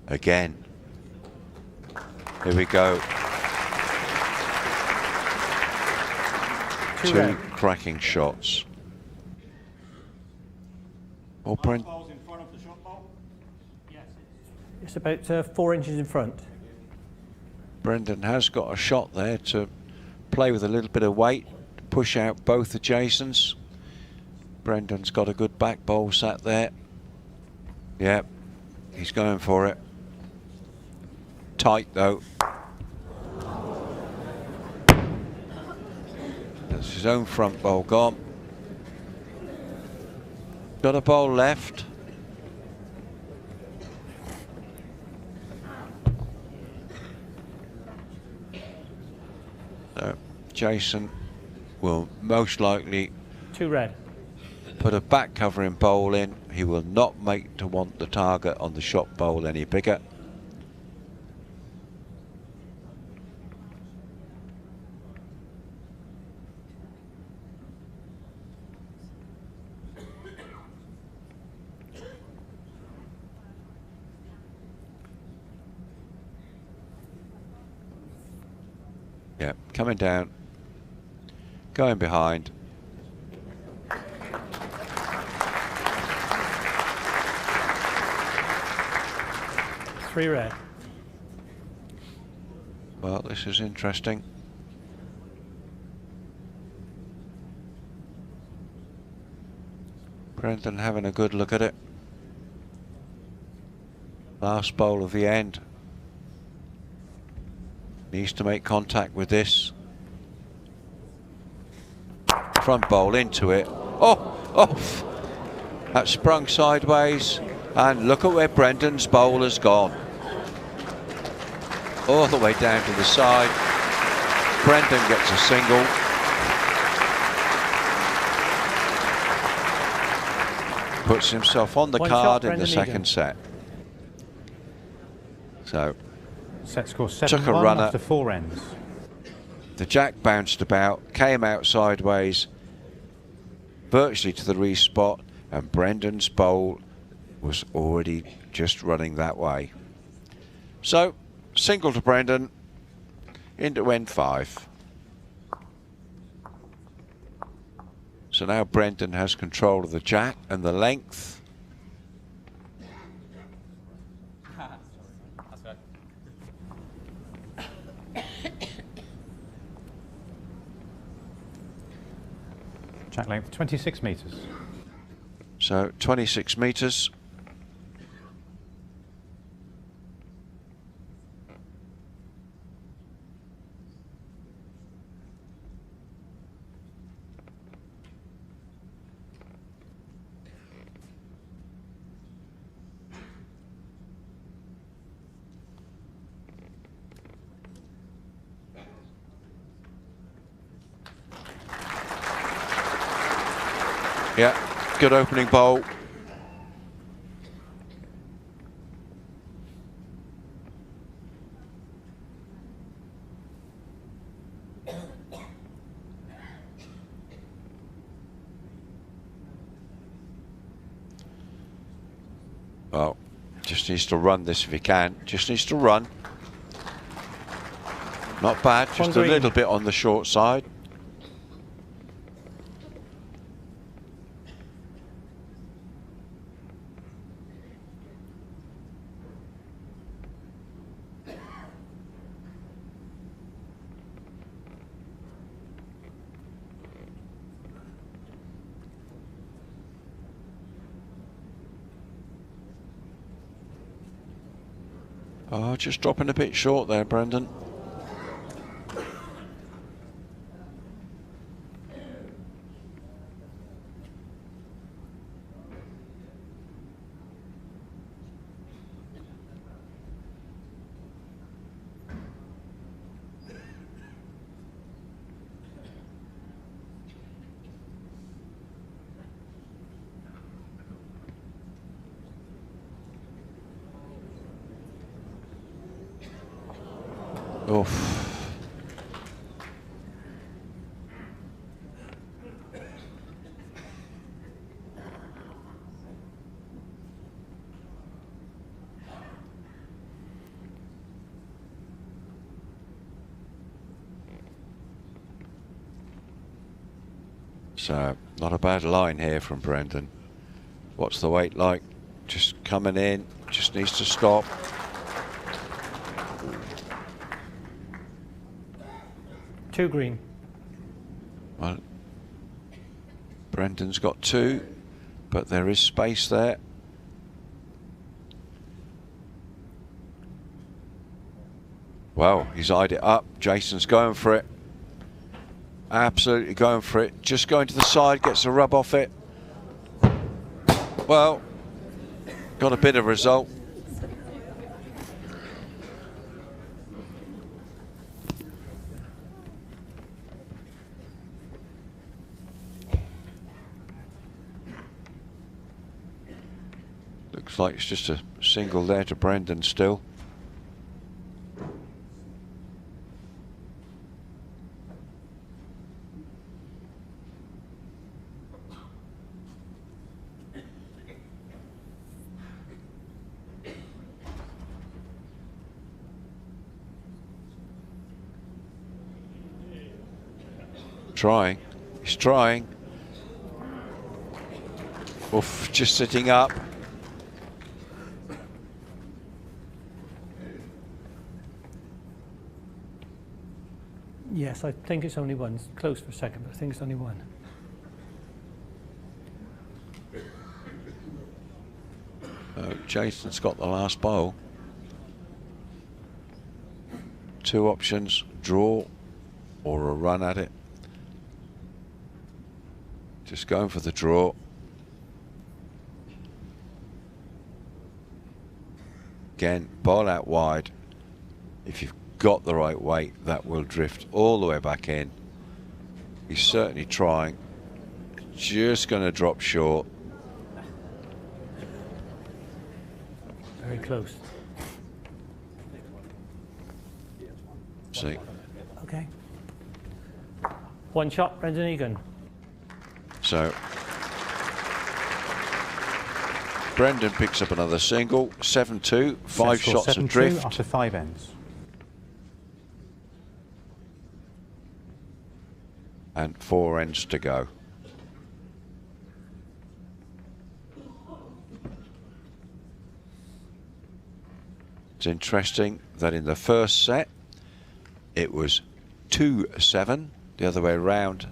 Again. Here we go. Two cracking shots. Oh, It's about 4 inches in front. Brendon has got a shot there to play with a little bit of weight, push out both the Jasons. Brendon's got a good back bowl sat there. Yep, he's going for it. Tight though. That's his own front bowl gone. Got a bowl left. So Jason will most likely Two red. put a back covering bowl in. He will not make to want the target on the shot bowl any bigger. Yeah, coming down, going behind. Three red. Well, this is interesting. Brendon having a good look at it. Last bowl of the end. Needs to make contact with this. Front bowl into it. Oh, oh! That sprung sideways. And look at where Brendon's bowl has gone. All the way down to the side. Brendon gets a single. Puts himself on the card in the second set. So, set score took a 7-1 runner after 4 ends. The jack bounced about, came out sideways, virtually to the respot, and Brendon's bowl was already just running that way. So, single to Brendon into end 5. So now Brendon has control of the jack and the length. Jack length 26 metres. So 26 metres. Yeah, good opening bowl. Well, just needs to run this if he can. Just needs to run. Not bad, just a little bit on the short side. Oh, just dropping a bit short there, Brendon. Oof. So, not a bad line here from Brendon. What's the weight like? Just coming in, just needs to stop. Two green. Well, Brendon's got 2, but there is space there. Well, he's eyed it up. Jason's going for it. Absolutely going for it. Just going to the side, gets a rub off it. Well, got a bit of result. Looks like it's just a single there to Brendon still. Trying, he's trying. Oof, just sitting up. Yes, I think it's only one. It's close for a second, but I think it's only one. Jason's got the last bowl. 2 options, draw or a run at it. Just going for the draw. Again, bowl out wide. If you've got the right weight, that will drift all the way back in. He's certainly trying. Just going to drop short. Very close. See. Okay. 1 shot, Brendon Egan. So Brendon picks up another single. 7-2. 5 shots adrift. After 5 ends. And 4 ends to go. It's interesting that in the first set it was 2-7 the other way round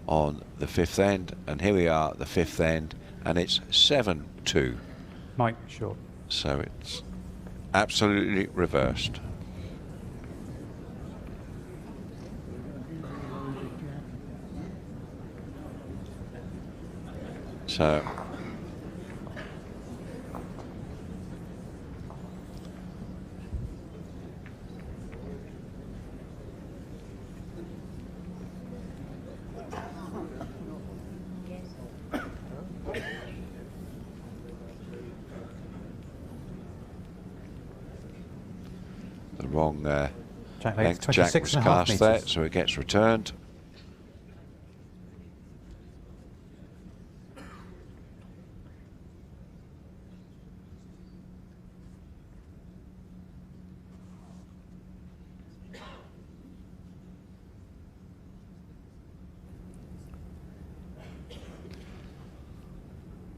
on the 5th end, and here we are at the 5th end and it's 7-2. Mike short. So it's absolutely reversed. So the wrong length jack was cast there, so it gets returned.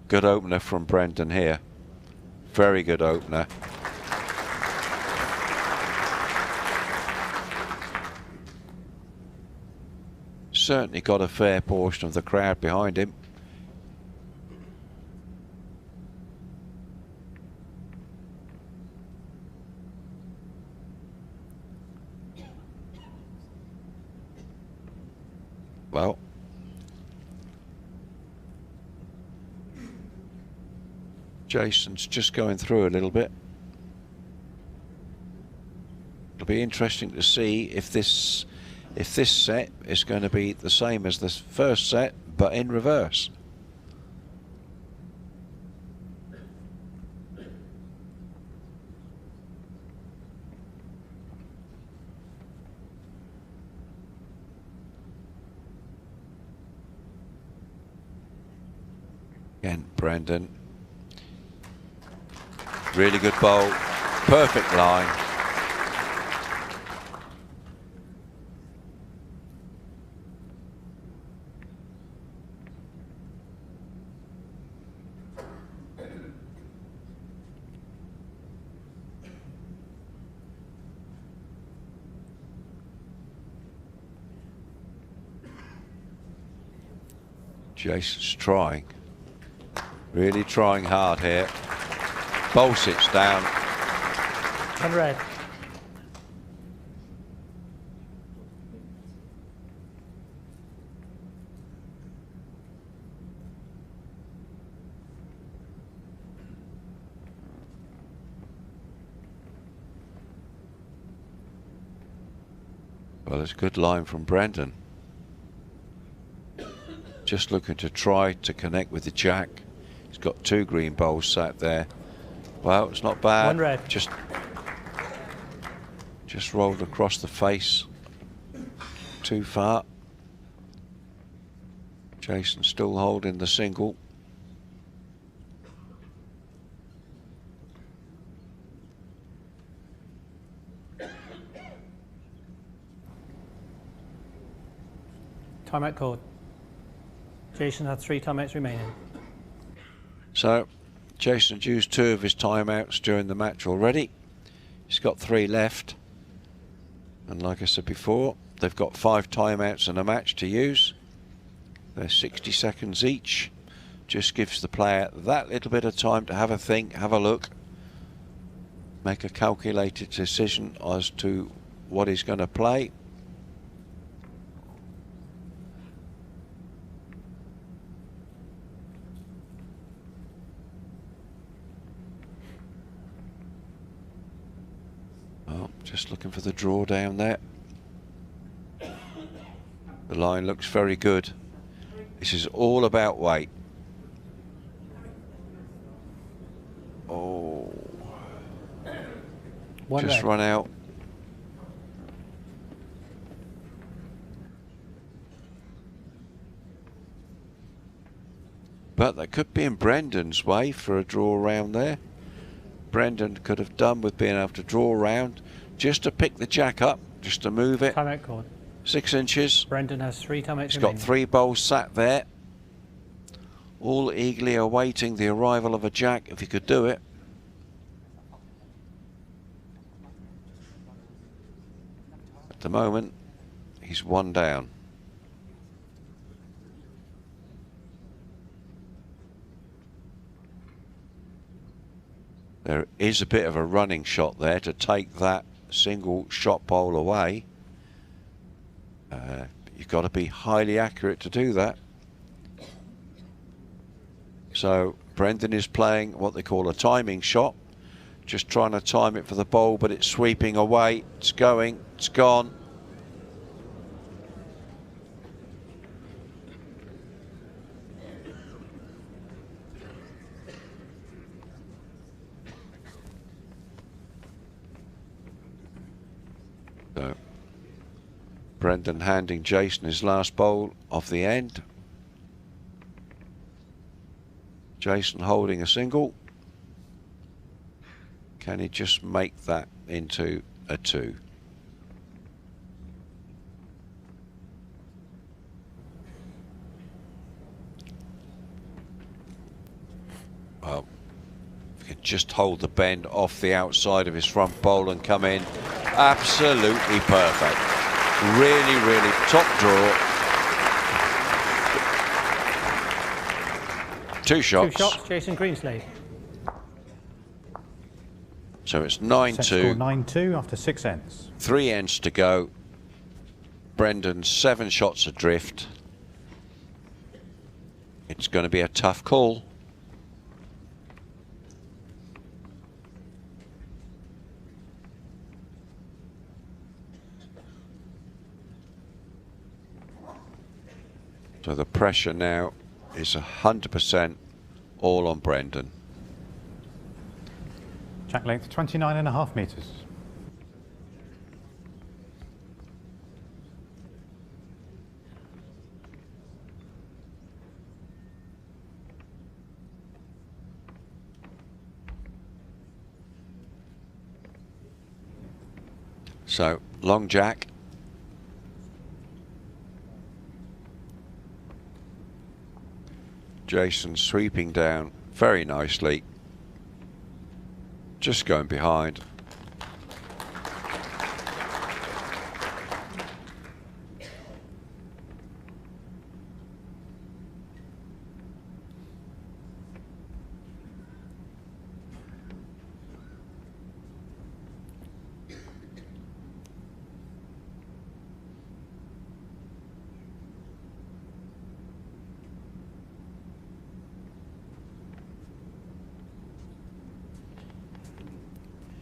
Good opener from Brendon here. Very good opener. Certainly got a fair portion of the crowd behind him. Well, Jason's just going through a little bit. It'll be interesting to see if this set is going to be the same as the first set, but in reverse. Again, Brendon. Really good bowl, perfect line. Jason's trying, really trying hard here. Bowl sits down. And red. Well, it's a good line from Brendon. Just looking to try to connect with the jack. He's got 2 green bowls sat there. Well, it's not bad. 1 red. Just rolled across the face. Too far. Jason still holding the single. Timeout code. Jason had 3 timeouts remaining. So Jason's used 2 of his timeouts during the match already. He's got 3 left. And like I said before, they've got 5 timeouts in a match to use. They're 60 seconds each. Just gives the player that little bit of time to have a think, have a look, make a calculated decision as to what he's going to play. Well, just looking for the draw down there. The line looks very good. This is all about weight. Oh, just run out. But that could be in Brendon's way for a draw round there. Brendon could have done with being able to draw around just to pick the jack up, just to move it. Time out cord. 6 inches. Brendon has 3 timeouts. He's got 3 bowls sat there, all eagerly awaiting the arrival of a jack if he could do it. At the moment, he's 1 down. There is a bit of a running shot there to take that single shot bowl away. You've got to be highly accurate to do that. So Brendon is playing what they call a timing shot, just trying to time it for the bowl, but it's sweeping away, it's going, it's gone. So Brendon handing Jason his last bowl off the end. Jason holding a single. Can he just make that into a 2? Well, if he can just hold the bend off the outside of his front bowl and come in, absolutely perfect. Really, really top draw. 2 shots. 2 shots, Jason Greenslade. So it's 9-2. 9-2 after 6 ends. 3 ends to go. Brendon 7 shots adrift. It's going to be a tough call. So the pressure now is 100% all on Brendon. Jack length 29.5 metres. So long jack. Jason sweeping down very nicely. Just going behind.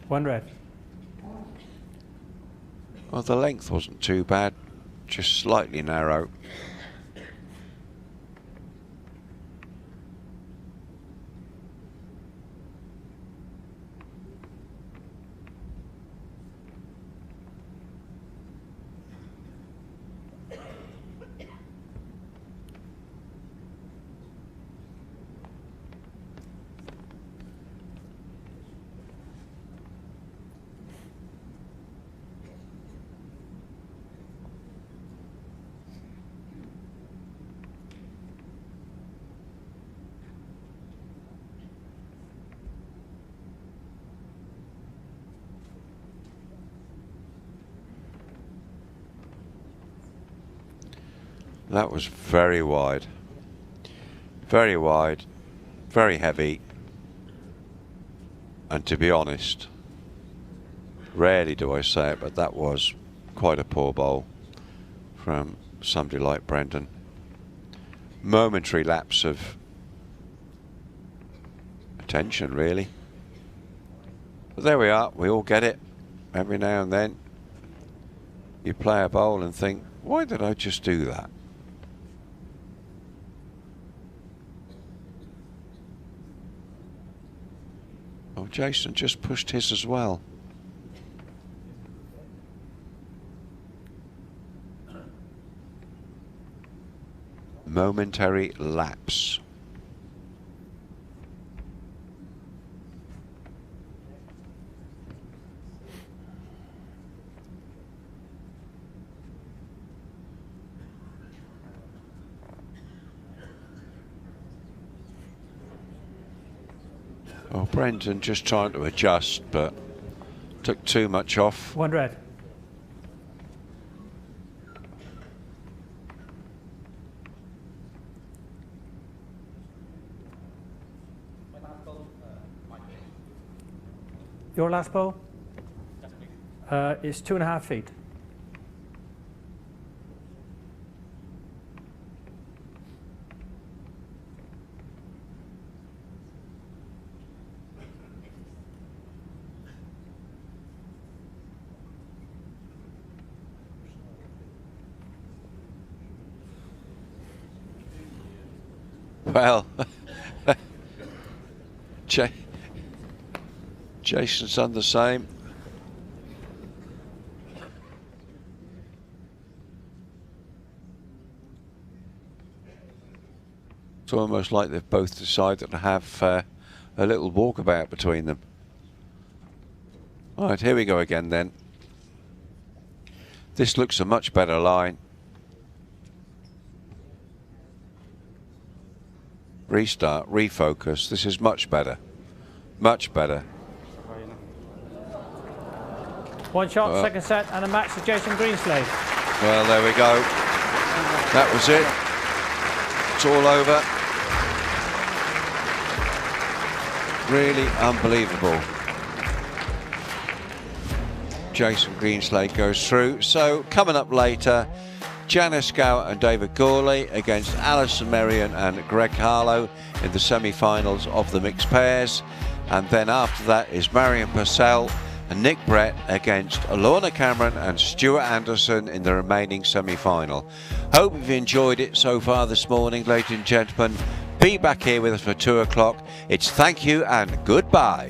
One red. Well, the length wasn't too bad, just slightly narrow. That was very wide. Very wide, very heavy, and to be honest, rarely do I say it, but that was quite a poor bowl from somebody like Brendon. Momentary lapse of attention, really. But there we are, we all get it. Every now and then you play a bowl and think, why did I just do that? Oh, Jason just pushed his as well. Momentary lapse. Oh, Brendon just trying to adjust, but took too much off. 1 red. Your last bowl is 2.5 feet. Well, Jason's done the same. It's almost like they've both decided to have a little walkabout between them. All right, here we go again then. This looks a much better line. Restart, refocus. This is much better. Much better. 1 shot, second set, and a match to Jason Greenslade. Well, there we go. That was it. It's all over. Really unbelievable. Jason Greenslade goes through. So coming up later, Janice Gower and David Gourley against Alison Merrion and Greg Harlow in the semi-finals of the mixed pairs. And then after that is Marion Purcell and Nick Brett against Lorna Cameron and Stuart Anderson in the remaining semi-final. Hope you've enjoyed it so far this morning, ladies and gentlemen. Be back here with us for 2 o'clock. It's thank you and goodbye.